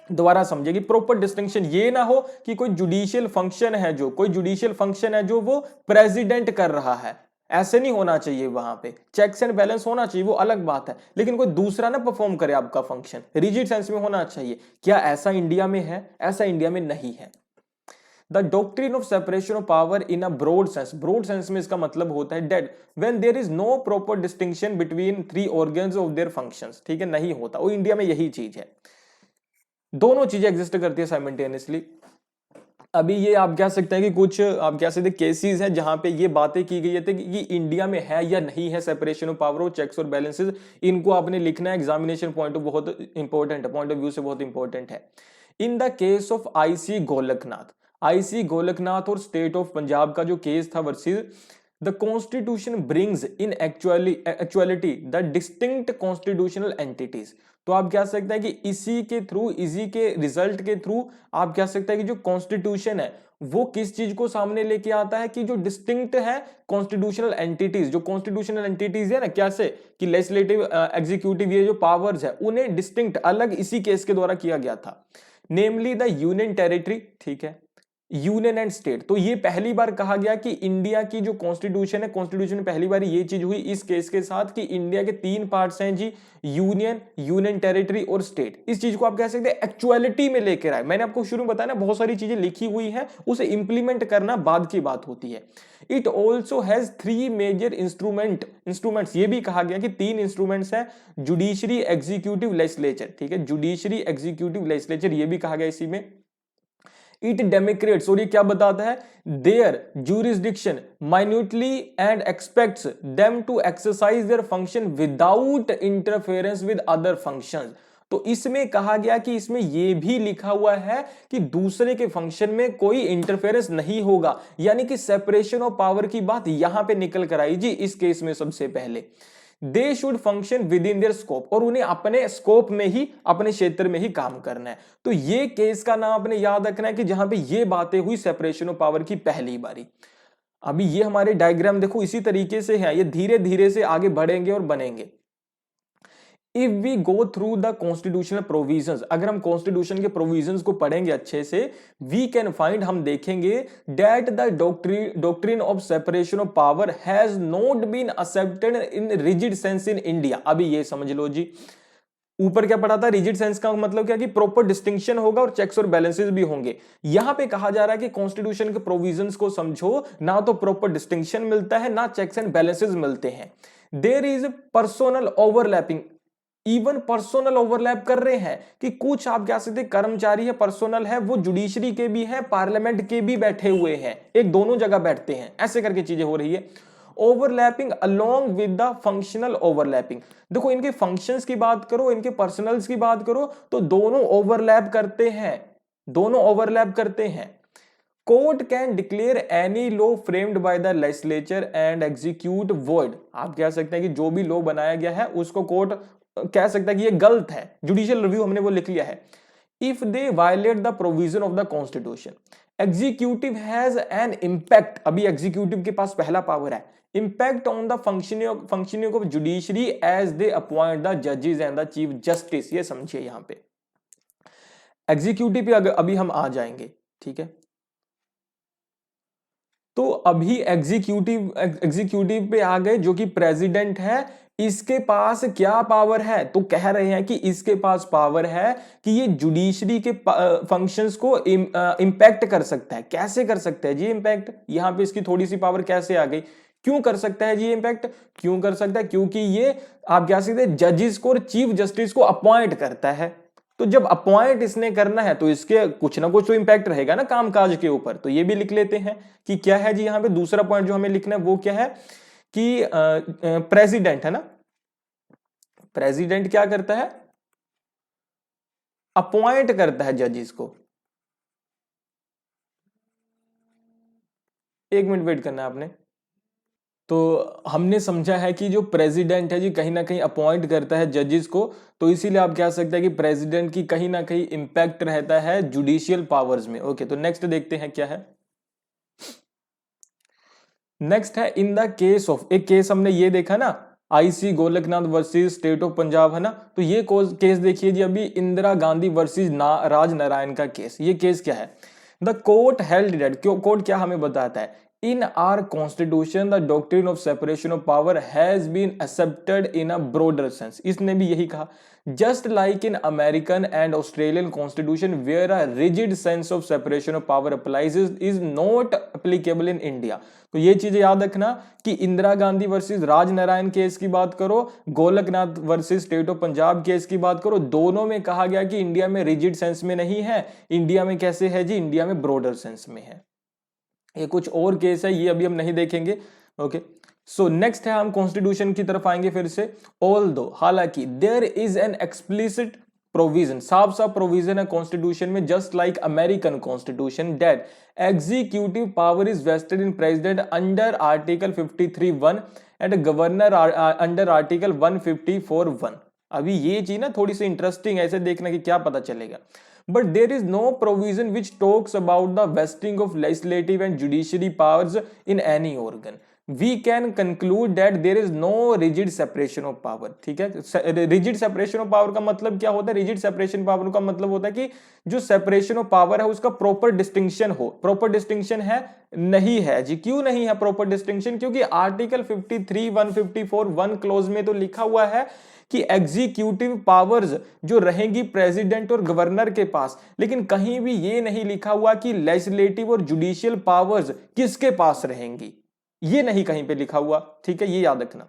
दोबारा समझिए कि प्रॉपर डिस्टिंक्शन ये ना हो कि कोई जुडिशियल फंक्शन है, जो कोई जुडिशियल फंक्शन है जो वो प्रेसिडेंट कर रहा है, ऐसे नहीं होना चाहिए। वहां पे चेक्स एंड बैलेंस होना चाहिए, वो अलग बात है, लेकिन कोई दूसरा ना परफॉर्म करे आपका फंक्शन, रिजिड सेंस में होना चाहिए। क्या ऐसा इंडिया में है? ऐसा इंडिया में नहीं है। The doctrine of separation of power in a broad sense, broad sense में इसका मतलब होता है that when there is no proper distinction between three organs of their functions, ठीक है, नहीं होता। वो इंडिया में यही चीज है, दोनों चीजें एग्जिस्ट करती है साइमल्टेनियसली। अभी ये आप कह सकते हैं कि कुछ आप कह सकते हैं केसेस हैं जहां पे ये बातें की गई थी कि इंडिया में है या नहीं है सेपरेशन ऑफ पावर और चेक्स और बैलेंसेस। इनको आपने लिखना है, एग्जामिनेशन पॉइंट ऑफ बहुत इंपॉर्टेंट है, पॉइंट ऑफ व्यू से बहुत इंपॉर्टेंट है। इन the case of IC Golaknath, IC Golaknath और स्टेट ऑफ पंजाब का जो केस था versus the constitution brings in actuality the distinct constitutional entities. तो आप कह सकते हैं कि इसी के थ्रू, इसी के रिजल्ट के थ्रू आप कह सकते हैं कि जो कॉन्स्टिट्यूशन है वो किस चीज को सामने लेके आता है कि जो डिस्टिंक्ट है कॉन्स्टिट्यूशनल एंटिटीज, जो कॉन्स्टिट्यूशनल एंटिटीज है ना, कैसे कि लेजिस्लेटिव, एग्जीक्यूटिव, ये जो पावर्स है उन्हें डिस्टिंक्ट अलग इसी केस के द्वारा किया गया था, नेमली द यूनियन टेरिटरी, ठीक है, यूनियन एंड स्टेट। तो ये पहली बार कहा गया कि इंडिया की जो कॉन्स्टिट्यूशन है, कॉन्स्टिट्यूशन में पहली बार ये चीज हुई इस केस के साथ कि इंडिया के तीन पार्ट्स हैं जी, यूनियन, यूनियन टेरिटरी और स्टेट। इस चीज को आप कह सकते हैं एक्चुअलिटी में लेकर आए। मैंने आपको शुरू में बताया ना, बहुत सारी चीजें लिखी हुई हैं, उसे इंप्लीमेंट करना बाद की बात होती है। It also has three major instruments, ये भी कहा गया कि तीन इंस्ट्रूमेंट्स हैं, जुडिशरी, एग्जीक्यूटिव, लेजिस्लेचर, ठीक है, जुडिशरी, एग्जीक्यूटिव, लेजिस्लेचर, ये भी कहा गया इसी में। इट डेमोक्रेट्स, और ये क्या बताता है, there jurisdiction minutely and expects them to exercise their function without interference with other functions। तो इसमें कहा गया कि इसमें यह भी लिखा हुआ है कि दूसरे के फंक्शन में कोई इंटरफेरेंस नहीं होगा, यानी कि सेपरेशन ऑफ पावर की बात यहां पे निकल कर आई जी इस केस में सबसे पहले। They should function with in their scope, और उन्हें अपने स्कोप में ही, अपने क्षेत्र में ही काम करना है। तो ये केस का नाम अपने याद रखना है कि जहां पे ये बातें हुई सेपरेशन ऑफ पावर की पहली बारी। अभी ये हमारे डायग्राम देखो इसी तरीके से है, ये धीरे धीरे से आगे बढ़ेंगे और बनेंगे। If we go through the constitutional provisions, अगर हम कॉन्स्टिट्यूशन के प्रोविजंस को पढ़ेंगे अच्छे से, वी कैन फाइंड, हम देखेंगे that the doctrine of separation of power has not been accepted in rigid sense in India. अभी ये समझ लो जी, ऊपर क्या पढ़ा था, रिजिड सेंस का मतलब क्या कि प्रॉपर डिस्टिंक्शन होगा और चेक्स और बैलेंसेस भी होंगे। यहां पे कहा जा रहा है कि कॉन्स्टिट्यूशन के प्रोविजंस को समझो, ना तो प्रॉपर डिस्टिंक्शन मिलता है ना चेक्स एंड बैलेंसेस मिलते हैं। There is personal overlapping, even personal overlap कर रहे हैं कि कुछ आप कह सकते कर्मचारी है, पर्सनल है, वो जुडिशरी के भी हैं, पार्लियामेंट के भी बैठे हुए हैं, एक दोनों जगह बैठते हैं, ऐसे करके चीजें हो रही है। Overlapping along with the functional overlapping, देखो इनके फंक्शंस की बात करो, इनके पर्सनल्स की बात करो, तो दोनों ओवरलैप करते हैं, दोनों ओवरलैप करते हैं। Court can declare any law framed bye the legislature and execute void, आप कह सकते हैं कि जो भी लॉ बनाया गया है उसको कोर्ट कह सकता है कि ये गलत है, जुडिशियल रिव्यू हमने वो लिख लिया है। If they violate the provision of the constitution, executive has an impact, अभी एग्जीक्यूटिव के पास पहला पावर है, impact on the functioning of judiciary as they appoint the जजेस एंड द चीफ जस्टिस। ये समझिए यहां पे एग्जीक्यूटिव पे अभी हम आ जाएंगे, ठीक है। तो अभी एग्जीक्यूटिव पे आ गए, जो कि प्रेसिडेंट है। इसके पास क्या पावर है, तो कह रहे हैं कि इसके पास पावर है कि ये जुडिशरी के फंक्शंस को इंपैक्ट कर सकता है। कैसे कर सकता है जी इंपैक्ट, यहां पे इसकी थोड़ी सी पावर कैसे आ गई, क्यों कर सकता है जी इंपैक्ट, क्यों कर सकता है, क्योंकि ये आप क्या सकते हैं जजेस को और चीफ जस्टिस को अपॉइंट करता है। तो जब अपॉइंट इसने करना है तो इसके कुछ ना कुछ तो इंपैक्ट रहेगा ना कामकाज के ऊपर। तो ये भी लिख लेते हैं कि क्या है जी, यहां पे दूसरा पॉइंट जो हमें लिखना है वो क्या है कि प्रेसिडेंट है ना, प्रेसिडेंट क्या करता है, अपॉइंट करता है जजेस को। एक मिनट वेट करना है आपने। तो हमने समझा है कि जो प्रेसिडेंट है जी कहीं ना कहीं अपॉइंट करता है जजेस को, तो इसीलिए आप कह सकते हैं कि प्रेसिडेंट की कहीं ना कहीं इंपैक्ट रहता है जुडिशियल पावर्स में। ओके, तो नेक्स्ट देखते हैं क्या है। नेक्स्ट है इन द केस ऑफ, एक केस हमने ये देखा ना IC Golaknath versus state of Punjab है ना, तो ये केस देखिए जी अभी इंदिरा गांधी वर्सेस राज नारायण का केस। ये केस क्या है, the court held that, court क्या हमें बताता है, इन are constitution the doctrine of separation of power has been accepted in a broader sense. इसने भी यही कहा, just like in American and Australian constitution where a rigid sense of separation of power applies is not applicable in India. तो ये चीजें याद रखना कि इंदिरा गांधी वर्सेस राज नारायण केस की बात करो, Golaknath versus state of Punjab case की बात करो, दोनों में कहा गया कि इंडिया में रिजिड सेंस में नहीं है, इंडिया में कैसे है जी, इंडिया में ब्रॉडर सेंस में है। ये कुछ और केस है, ये अभी हम नहीं देखेंगे। ओके, सो नेक्स्ट है हम कॉन्स्टिट्यूशन की तरफ आएंगे फिर से। ऑल्दो, हालांकि there is an explicit provision, साफ साफ प्रोविजन है कॉन्स्टिट्यूशन में, just like American constitution, that executive power is vested in president under article 53(1) and governor under article 154(1). अभी ये चीज ना थोड़ी सी इंटरेस्टिंग है, ऐसे देखना कि क्या पता चलेगा। But there is no provision which talks about the vesting of legislative and judiciary powers in any organ. We can conclude that there is no rigid separation of power. ठीक है, rigid separation of power का मतलब क्या होता है, rigid separation power का मतलब होता है कि जो separation of power है उसका proper distinction हो। proper distinction है नहीं है जी, क्यों नहीं है proper distinction, क्योंकि आर्टिकल 53, 154, 1 क्लोज में तो लिखा हुआ है कि एग्जीक्यूटिव पावर्स जो रहेंगी प्रेसिडेंट और गवर्नर के पास, लेकिन कहीं भी ये नहीं लिखा हुआ कि लेजिस्लेटिव और जुडिशियल पावर्स किसके पास रहेंगी, ये नहीं कहीं पे लिखा हुआ। ठीक है, ये याद रखना।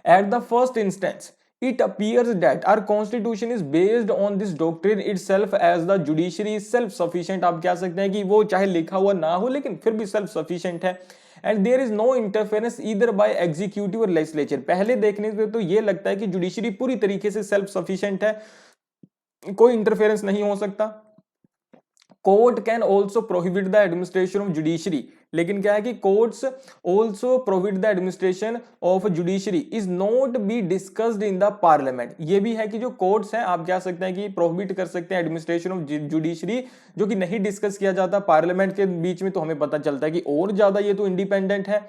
At the first instance it appears that our constitution is based on this doctrine itself as the judiciary is self sufficient। आप कह सकते हैं कि वो चाहे लिखा हुआ ना हो लेकिन फिर भी self sufficient है। And there is no interference either by executive और लेजिस्लेचर। पहले देखने से तो ये लगता है कि जुडिशरी पूरी तरीके से सेल्फ सफिशिएंट है, कोई इंटरफेरेंस नहीं हो सकता। Court can also prohibit the administration of judiciary, लेकिन क्या है कि courts also prohibit the administration of judiciary is not be discussed in the parliament. ये भी है कि जो कोर्ट्स हैं आप कह सकते हैं कि प्रोहिबिट कर सकते हैं एडमिनिस्ट्रेशन ऑफ जुडिशरी, जो कि नहीं डिस्कस किया जाता पार्लियामेंट के बीच में। तो हमें पता चलता है कि और ज्यादा ये तो इंडिपेंडेंट है।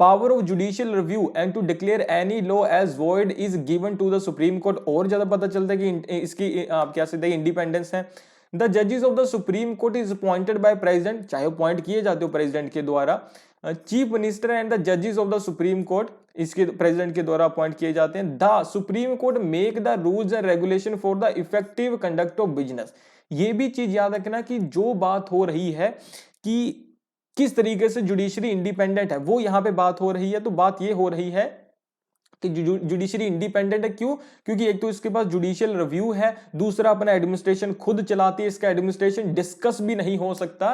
Power of judicial review and to declare any law as void is given to the supreme court, और ज्यादा पता चलता है कि इसकी आप कह सकते हैं इंडिपेंडेंस है। द जजेस of the supreme court is appointed by president, चाहे अपॉइंट किए जाते हो प्रेसिडेंट के द्वारा। चीफ मिनिस्टर एंड द जजेस ऑफ द सुप्रीम कोर्ट इसके प्रेसिडेंट के द्वारा अपॉइंट किए जाते हैं। The supreme court make the rules and regulation for the effective conduct of business. ये भी चीज याद रखना कि जो बात हो रही है कि किस तरीके से जुडिशरी इंडिपेंडेंट है, वो यहां पे बात हो रही है। तो बात ये हो रही है कि जुडिशरी इंडिपेंडेंट है, क्यों? क्योंकि एक तो इसके पास जुडिशियल रिव्यू है, दूसरा अपना एडमिनिस्ट्रेशन खुद चलाती है, इसका एडमिनिस्ट्रेशन डिस्कस भी नहीं हो सकता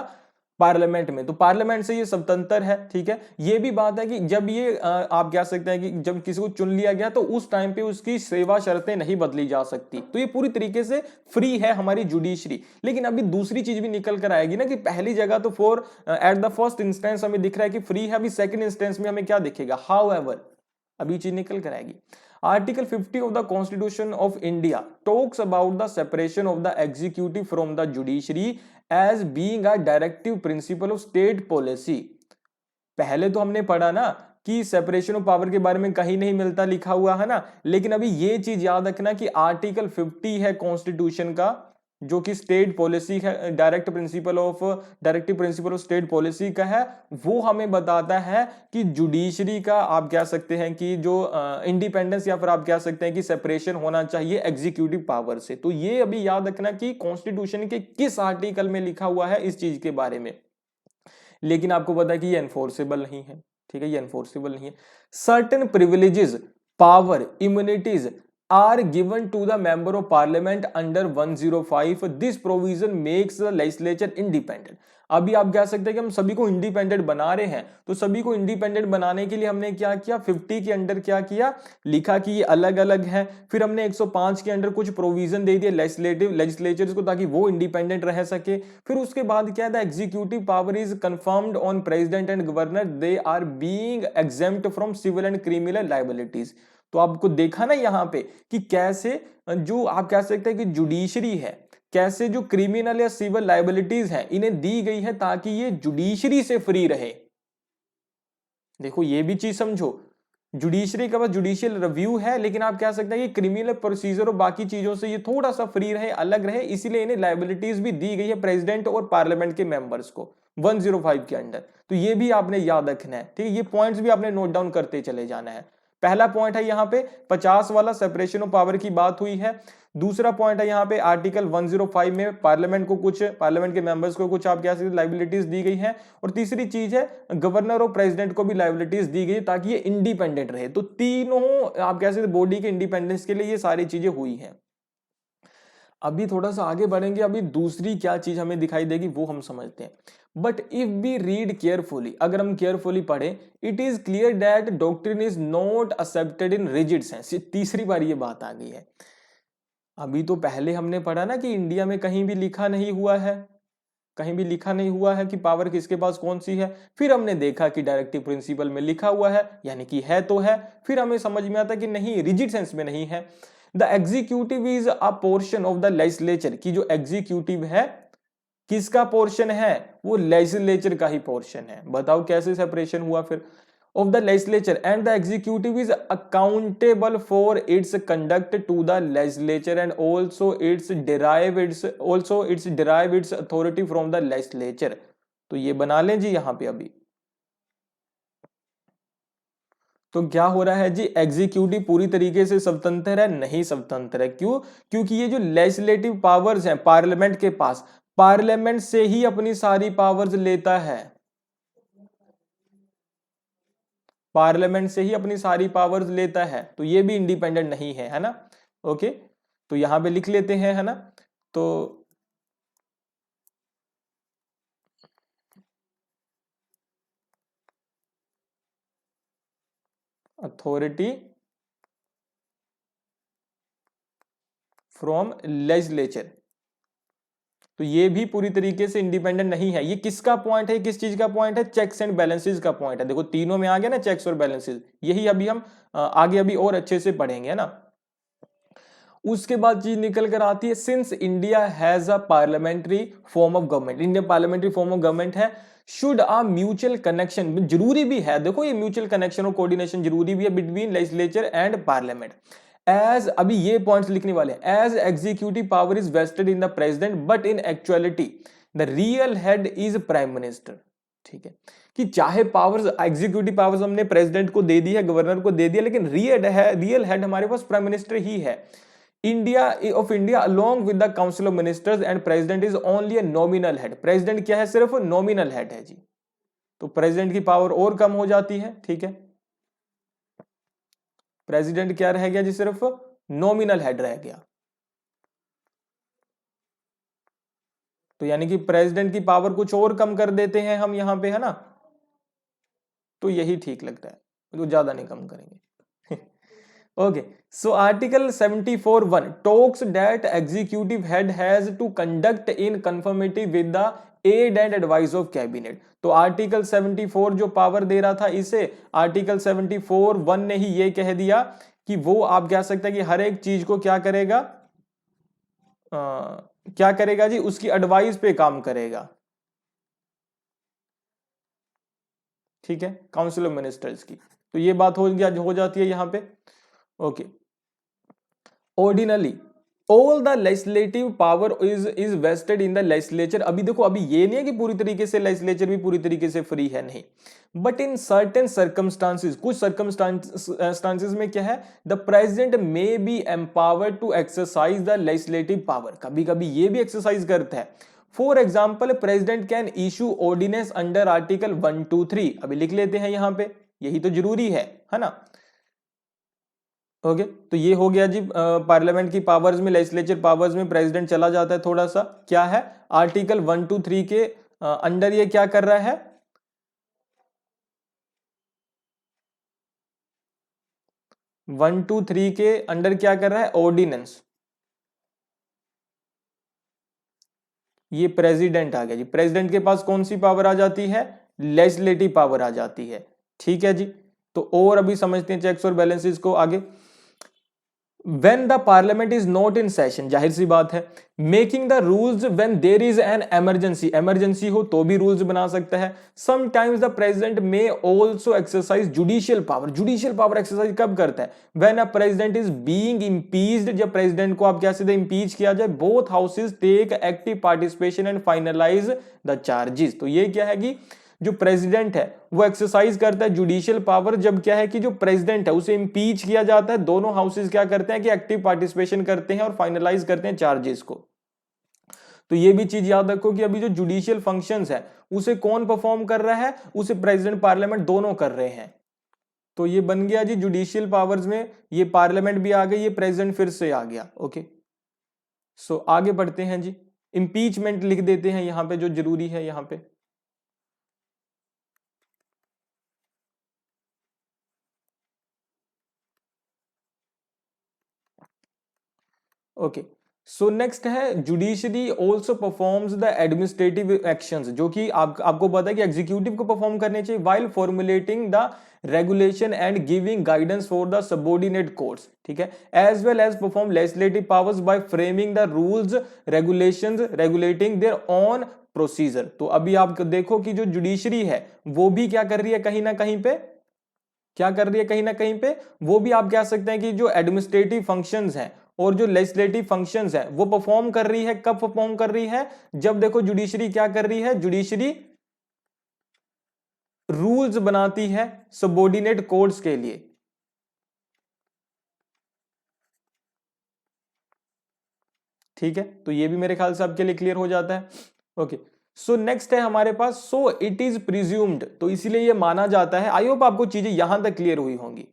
पार्लियामेंट में, तो पार्लियामेंट से ये स्वतंत्र है। ठीक है, ये भी बात है कि जब ये आप कह सकते हैं कि जब किसी को चुन लिया गया तो उस टाइम पे उसकी सेवा शर्तें नहीं बदली जा सकती, तो ये पूरी तरीके से फ्री है हमारी जुडिशरी। लेकिन अभी दूसरी चीज भी निकल कर आएगी ना कि पहली जगह तो for at the first instance हमें दिख रहा है कि फ्री है, अभी सेकंड इंस्टेंस में हमें क्या दिखेगा, हाउएवर, अभी चीज निकल कर आएगी। Article 50 of the constitution of India talks about the separation of the executive from the judiciary as being a directive principle of state policy. पहले तो हमने पढ़ा ना कि सेपरेशन ऑफ पावर के बारे में कहीं नहीं मिलता लिखा हुआ है ना, लेकिन अभी ये चीज याद रखना कि आर्टिकल 50 है कॉन्स्टिट्यूशन का, जो कि स्टेट पॉलिसी है, directive principle of state policy का है। वो हमें बताता है कि जुडिशरी का आप कह सकते हैं कि जो इंडिपेंडेंस या फिर आप कह सकते हैं कि सेपरेशन होना चाहिए एग्जीक्यूटिव पावर से। तो ये अभी याद रखना कि कॉन्स्टिट्यूशन के किस आर्टिकल में लिखा हुआ है इस चीज के बारे में, लेकिन आपको पता है कि ये एनफोर्सेबल नहीं है, ठीक है, ये एनफोर्सेबल नहीं है। Certain privileges, power, immunities are given to the member of parliament under 105. This provision makes the legislature independent. अभी आप कह सकते हैं कि हम सभी को इंडिपेंडेंट बना रहे हैं, तो सभी को इंडिपेंडेंट बनाने के लिए हमने क्या किया, 50 के अंडर क्या किया, लिखा कि ये अलग अलग है। फिर हमने 105 के अंडर कुछ प्रोविजन दे दिए लेजिस्लेचर को, ताकि वो इंडिपेंडेंट रह सके। फिर उसके बाद क्या था, executive power is confirmed on president and governor, they are being exempt from civil and criminal liabilities. तो आपको देखा ना यहां पे कि कैसे जो आप कह सकते हैं कि जुडिशरी है, कैसे जो क्रिमिनल या सिविल लायबिलिटीज हैं इन्हें दी गई है ताकि ये जुडिशरी से फ्री रहे। देखो ये भी चीज समझो, जुडिशरी का बस जुडिशियल रिव्यू है, लेकिन आप कह सकते हैं कि क्रिमिनल प्रोसीजर और बाकी चीजों से ये थोड़ा सा फ्री रहे, अलग रहे, इसीलिए इन्हें लायबिलिटीज भी दी गई है प्रेसिडेंट और पार्लियामेंट के मेंबर्स को 105 के अंडर। तो ये भी आपने याद रखना है, ठीक है, ये पॉइंट्स भी आपने नोट डाउन करते चले जाना है। पहला पॉइंट है यहाँ पे 50 वाला सेपरेशन ऑफ पावर की बात हुई है। दूसरा पॉइंट है यहाँ पे आर्टिकल 105 में पार्लियामेंट के मेंबर्स को कुछ आप कह सकते लाइबिलिटीज दी गई है। और तीसरी चीज है गवर्नर और प्रेसिडेंट को भी लाइबिलिटीज दी गई ताकि ये इंडिपेंडेंट रहे। तो तीनों आप कह सकते बॉडी के इंडिपेंडेंस के लिए ये सारी चीजें हुई हैं। अभी थोड़ा सा आगे बढ़ेंगे, अभी दूसरी क्या चीज हमें दिखाई देगी वो हम समझते हैं। But if we read carefully, अगर हम केयरफुली पढ़ें, it is clear that doctrine is not accepted in rigid sense. तीसरी बार ये बात आ गई है। अभी तो पहले हमने पढ़ा ना कि इंडिया में कहीं भी लिखा नहीं हुआ है, कहीं भी लिखा नहीं हुआ है कि पावर किसके पास कौन सी है। फिर हमने देखा कि डायरेक्टिव प्रिंसिपल में लिखा हुआ है, यानी कि है तो है। फिर हमें समझ में आता कि नहीं, रिजिड सेंस में नहीं है। The executive is a portion of the legislature, की जो एग्जीक्यूटिव है किसका पोर्शन है, वो लेजिस्लेचर का ही पोर्शन है। बताओ कैसे सेपरेशन हुआ फिर। Of the legislature and the executive is accountable for its conduct to the legislature and also its derive its authority from the legislature. तो ये बना लें जी यहां पे अभी। तो क्या हो रहा है जी, एग्जीक्यूटिव पूरी तरीके से स्वतंत्र है? नहीं स्वतंत्र है। क्यों? क्योंकि ये जो लेजिस्लेटिव पावर्स हैं पार्लियामेंट के पास, पार्लियामेंट से ही अपनी सारी पावर्स लेता है, पार्लियामेंट से ही अपनी सारी पावर्स लेता है। तो ये भी इंडिपेंडेंट नहीं है, है ना। ओके, तो यहां पे लिख लेते हैं, है ना। तो अथॉरिटी फ्रॉम लेजिस्लेचर, तो ये भी पूरी तरीके से इंडिपेंडेंट नहीं है। ये किसका पॉइंट है, किस चीज का पॉइंट है? चेक्स एंड बैलेंसेस का पॉइंट है। देखो तीनों में आ गया ना चेक्स और बैलेंसेस, यही अभी हम आगे अभी और अच्छे से पढ़ेंगे, है ना। उसके बाद चीज निकल कर आती है, since India has a parliamentary form of government, India parliamentary form of government है, शुड अ म्यूचुअल कनेक्शन, जरूरी भी है, देखो ये म्यूचुअल कनेक्शन और कोऑर्डिनेशन जरूरी भी है between legislature and parliament. As, अभी ये पॉइंट्स लिखने वाले हैं, as executive power is vested in the president but in actuality the real head is prime minister. ठीक है, कि चाहे पावर्स, एग्जीक्यूटिव पावर्स हमने प्रेसिडेंट को दे दी है, गवर्नर को दे दिया, लेकिन रियल हेड हमारे पास प्राइम मिनिस्टर ही है। India of India along with the council of ministers and president is only a nominal head. President क्या है? सिर्फ नॉमिनल हेड है जी। तो प्रेसिडेंट की पावर और कम हो जाती है, ठीक है। प्रेसिडेंट क्या रह गया जी? सिर्फ नॉमिनल हेड रह गया। तो यानी कि प्रेसिडेंट की पावर कुछ और कम कर देते हैं हम यहां पे, है ना। तो यही ठीक लगता है, तो ज्यादा नहीं कम करेंगे। Okay, so Article 74(1) talks that executive head has to conduct in conformity with the aid and advice of cabinet। तो आर्टिकल 74 जो पावर दे रहा था इसे, आर्टिकल 74(1) ने ही ये कह दिया कि वो आप कह सकते हैं कि हर एक चीज को क्या करेगा, क्या करेगा जी, उसकी एडवाइस पे काम करेगा। ठीक है, काउंसिल ऑफ मिनिस्टर्स की। तो ये बात हो जाती है यहां पे। Okay, ordinarily all the legislative power is vested in the legislature. अभी देखो, अभी ये नहीं है कि पूरी तरीके से लेजिस्लेचर भी पूरी तरीके से फ्री है, नहीं, बट इन सर्टेन सर्कमस्टांसेस, कुछ सर्कमस्टांसेस में क्या है, the president may be empowered to exercise the legislative power, कभी कभी ये भी एक्सरसाइज करता है। For example, president can issue ordinance under article 123। अभी लिख लेते हैं यहां पे, यही तो जरूरी है ना। ओके, तो ये हो गया जी पार्लियामेंट की पावर्स में, लेजिस्लेचर पावर्स में प्रेसिडेंट चला जाता है थोड़ा सा। क्या है, आर्टिकल 123 के अंडर ये क्या कर रहा है, 123 के अंडर क्या कर रहा है, ऑर्डिनेंस। ये प्रेसिडेंट आ गया जी, प्रेसिडेंट के पास कौन सी पावर आ जाती है, लेजिस्लेटिव पावर आ जाती है। ठीक है जी, तो और अभी समझते हैं चेक्स और बैलेंसेस को आगे। When the parliament is not in session, जाहिर सी बात है, making the rules when there is an emergency, emergency हो तो भी rules बना सकता है। Sometimes the president may also exercise judicial power, judicial power exercise कब करता है, when a president is being impeached, जब president को आप क्या सीधे impeach किया जाए, both houses take active participation and finalize the charges। तो ये क्या है कि जो प्रेसिडेंट है वो एक्सरसाइज करता है जुडिशियल पावर, जब क्या है कि जो प्रेसिडेंट है उसे इंपीच किया जाता है, दोनों हाउसेस क्या करते हैं कि एक्टिव पार्टिसिपेशन करते हैं और फाइनलाइज करते हैं चार्जेस को। तो ये भी चीज याद रखो कि अभी जो जुडिशियल फंक्शंस है उसे कौन परफॉर्म कर रहा है, उसे प्रेसिडेंट पार्लियामेंट दोनों कर रहे हैं। तो ये बन गया जी जुडिशियल पावर्स में, ये पार्लियामेंट भी आ गई, ये प्रेसिडेंट फिर से आ गया। ओके, सो आगे बढ़ते हैं जी, इंपीचमेंट लिख देते हैं यहां पे जो जरूरी है यहां पे। ओके, सो नेक्स्ट है judiciary also performs the administrative actions, जो कि आपको पता है कि एग्जीक्यूटिव को परफॉर्म करने चाहिए while formulating the regulation and giving guidance for the subordinate courts. ठीक है, as well as perform legislative powers by framing the rules regulations regulating their on procedure. तो अभी आप देखो कि जो जुडिशरी है वो भी क्या कर रही है, कहीं ना कहीं पे क्या कर रही है, कहीं ना कहीं पे वो भी आप कह सकते हैं कि जो एडमिनिस्ट्रेटिव फंक्शंस हैं और जो लेजिस्लेटिव फंक्शंस है वो परफॉर्म कर रही है। कब परफॉर्म कर रही है, जब देखो जुडिशरी क्या कर रही है, जुडिशरी रूल्स बनाती है सबऑर्डिनेट कोर्ट्स के लिए। ठीक है, तो ये भी मेरे ख्याल से आपके लिए क्लियर हो जाता है। ओके, सो नेक्स्ट है हमारे पास, सो इट इज प्रिज्यूम्ड, तो इसीलिए ये माना जाता है। आई होप आपको चीजें यहां तक क्लियर हुई होंगी।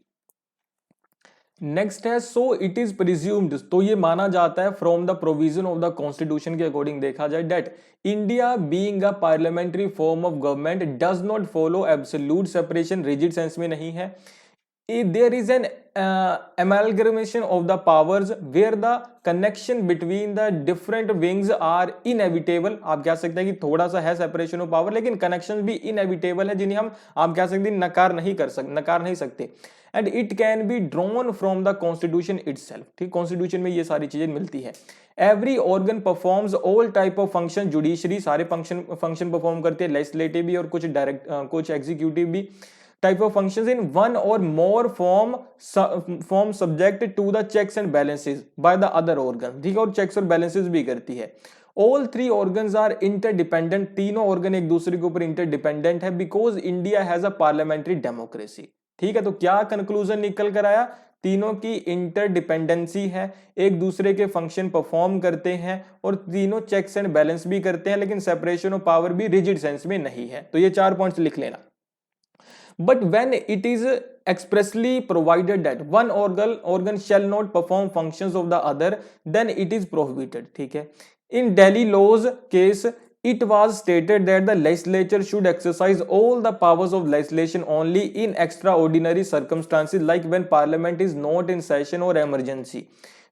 नेक्स्ट है सो इट इज प्रिज्यूम्ड, तो ये माना जाता है from the provision of the constitution के अकॉर्डिंग देखा जाए that India being a parliamentary form of government does not follow absolute separation, rigid sense में नहीं है। There is an amalgamation of the powers where the connection between the different wings are inevitable। आप कह सकते हैं कि थोड़ा सा है सेपरेशन ऑफ पावर, लेकिन कनेक्शन भी इनएविटेबल है, जिन्हें हम आप कह सकते हैं नकार नहीं सकते। And it can be drawn from the constitution itself. ठीक, कॉन्स्टिट्यूशन में ये सारी चीजें मिलती है। Every organ performs all type of function, judiciary सारे फंक्शन परफॉर्म करती है, लेजिस्लेटिव भी और कुछ डायरेक्ट कुछ एग्जीक्यूटिव भी, type of functions in one or more form subject to the checks and balances by the other organ। ठीक है, और checks और balances भी करती है। All three organs are interdependent, तीनों organ एक दूसरे के ऊपर interdependent है, because India has a parliamentary democracy। ठीक है, तो क्या कंक्लूजन निकल कर आया, तीनों की इंटरडिपेंडेंसी है, एक दूसरे के फंक्शन परफॉर्म करते हैं और तीनों चेक्स एंड बैलेंस भी करते हैं, लेकिन सेपरेशन ऑफ पावर भी रिजिड सेंस में नहीं है। तो ये 4 पॉइंट्स लिख लेना। But when it is expressly provided that one organ shall not perform functions of the other, then it is prohibited। ठीक है, in Delhi laws case it was stated that the legislature should exercise all the powers of legislation only in extraordinary circumstances like when parliament is not in session or emergency।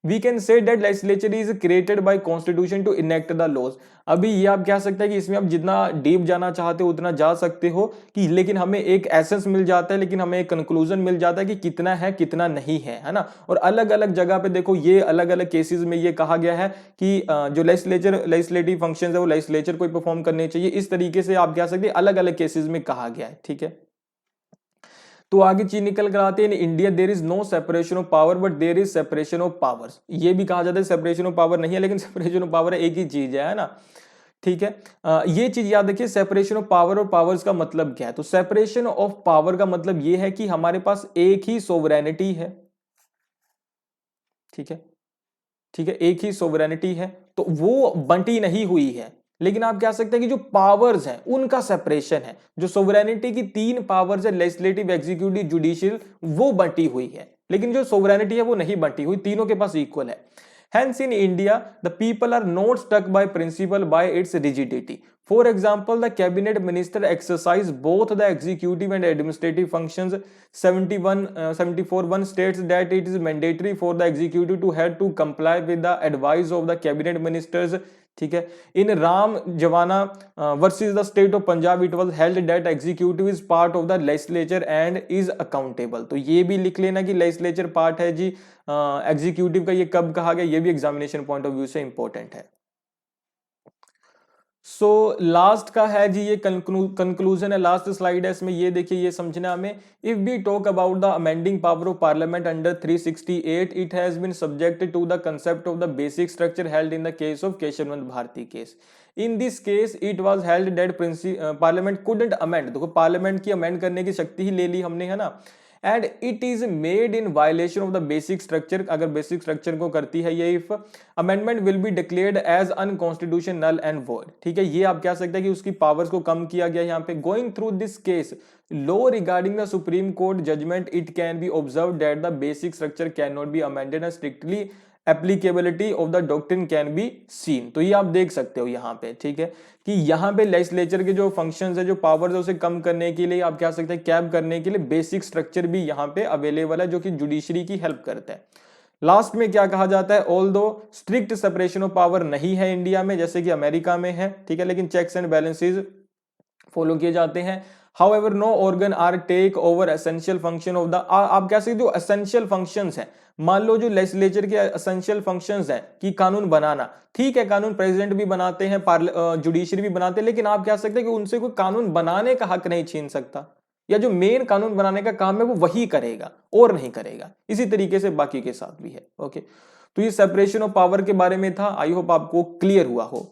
We can say that legislature is created by constitution to enact the laws. अभी ये आप कह सकते हैं कि इसमें आप जितना डीप जाना चाहते हो उतना जा सकते हो कि, लेकिन हमें एक एसेंस मिल जाता है, लेकिन हमें एक कंक्लूजन मिल जाता है कि कितना है कितना नहीं है ना। और अलग अलग जगह पे देखो ये अलग अलग केसेस में ये कहा गया है कि जो लेजिस्लेटिव फंक्शंस है वो लेजिस्लेचर को परफॉर्म करने चाहिए। इस तरीके से आप कह सकते हैं अलग अलग केसेस में कहा गया है, ठीक है। तो आगे चीज निकल कर आते हैं, in India there is no separation of power but there is separation of powers. ये भी कहा जाता है सेपरेशन ऑफ पावर नहीं है, लेकिन सेपरेशन ऑफ पावर एक ही चीज है ना, ठीक है। ये चीज याद रखिए, सेपरेशन ऑफ पावर और पावर्स का मतलब क्या है। तो सेपरेशन ऑफ पावर का मतलब ये है कि हमारे पास एक ही सोवरेनिटी है, ठीक है, ठीक है, एक ही सोवरेनिटी है, तो वो बंटी नहीं हुई है। लेकिन आप कह सकते हैं कि जो पावर्स हैं उनका सेपरेशन है। जो सोवरेनिटी की 3 पावर्स है, लेजिस्लेटिव, एग्जीक्यूटिव, जुडिशियल, वो बंटी हुई है, लेकिन जो सोवरेनिटी है वो नहीं बंटी हुई, तीनों के पास इक्वल है। Hence, in India, the people are not stuck by principle by its rigidity. For example, the cabinet minister exercise both the executive and administrative functions. 74(1) states that it is mandatory for the executive to have to comply with the advice of the cabinet ministers. ठीक है। इन राम जवाना versus the state of Punjab it was held that executive is part of the legislature and is accountable. तो ये भी लिख लेना कि लेजिस्लेचर पार्ट है जी एग्जीक्यूटिव का। ये कब कहा गया, ये भी एग्जामिनेशन पॉइंट ऑफ व्यू से इंपॉर्टेंट है। सो लास्ट का है जी, ये कंक्लूजन है, लास्ट स्लाइड है, इसमें ये देखिए, ये समझना हमें। If we talk about the amending power of parliament under 368, it has been subjected to the concept of the basic structure held in the case of Kesavananda Bharati case. In this case it was held that parliament couldn't amend. देखो पार्लियामेंट की अमेंड करने की शक्ति ही ले ली हमने, है ना। And it is made in violation of the basic structure, अगर बेसिक स्ट्रक्चर को करती है ये, if amendment will be declared as unconstitutional and void. ठीक है, ये आप कह सकते हैं कि उसकी पावर्स को कम किया गया यहाँ पे। Going through this case law regarding the supreme court judgment, it can be observe that the basic structure can not be amended and strictly applicability of the doctrine can be seen. तो ये आप देख सकते हो यहाँ पे, ठीक है, कि यहाँ पे लेजिस्लेचर के जो फंक्शंस है, जो पावर्स है, उसे कम करने के लिए आप कह सकते हैं कैप करने के लिए बेसिक स्ट्रक्चर भी यहाँ पे अवेलेबल है, जो कि जुडिशरी की हेल्प करता है। लास्ट में क्या कहा जाता है, ऑल दो स्ट्रिक्ट सेपरेशन ऑफ पावर नहीं है इंडिया में जैसे कि अमेरिका में है, ठीक है, लेकिन चेक्स एंड बैलेंसेज फॉलो किए जाते हैं। However, no organ are take over essential function of the, आप कह सकते हो essential functions है। मान लो जो लेजिस्लेचर के essential functions है कि कानून बनाना, ठीक है, कानून प्रेसिडेंट भी बनाते हैं, जुडिशरी भी बनाते हैं, लेकिन आप कह सकते हैं कि उनसे कोई कानून बनाने का हक नहीं छीन सकता, या जो मेन कानून बनाने का काम है वो वही करेगा और नहीं करेगा। इसी तरीके से बाकी के साथ भी है। ओके, तो ये सेपरेशन ऑफ पावर के बारे में था। आई होप आपको क्लियर हुआ हो।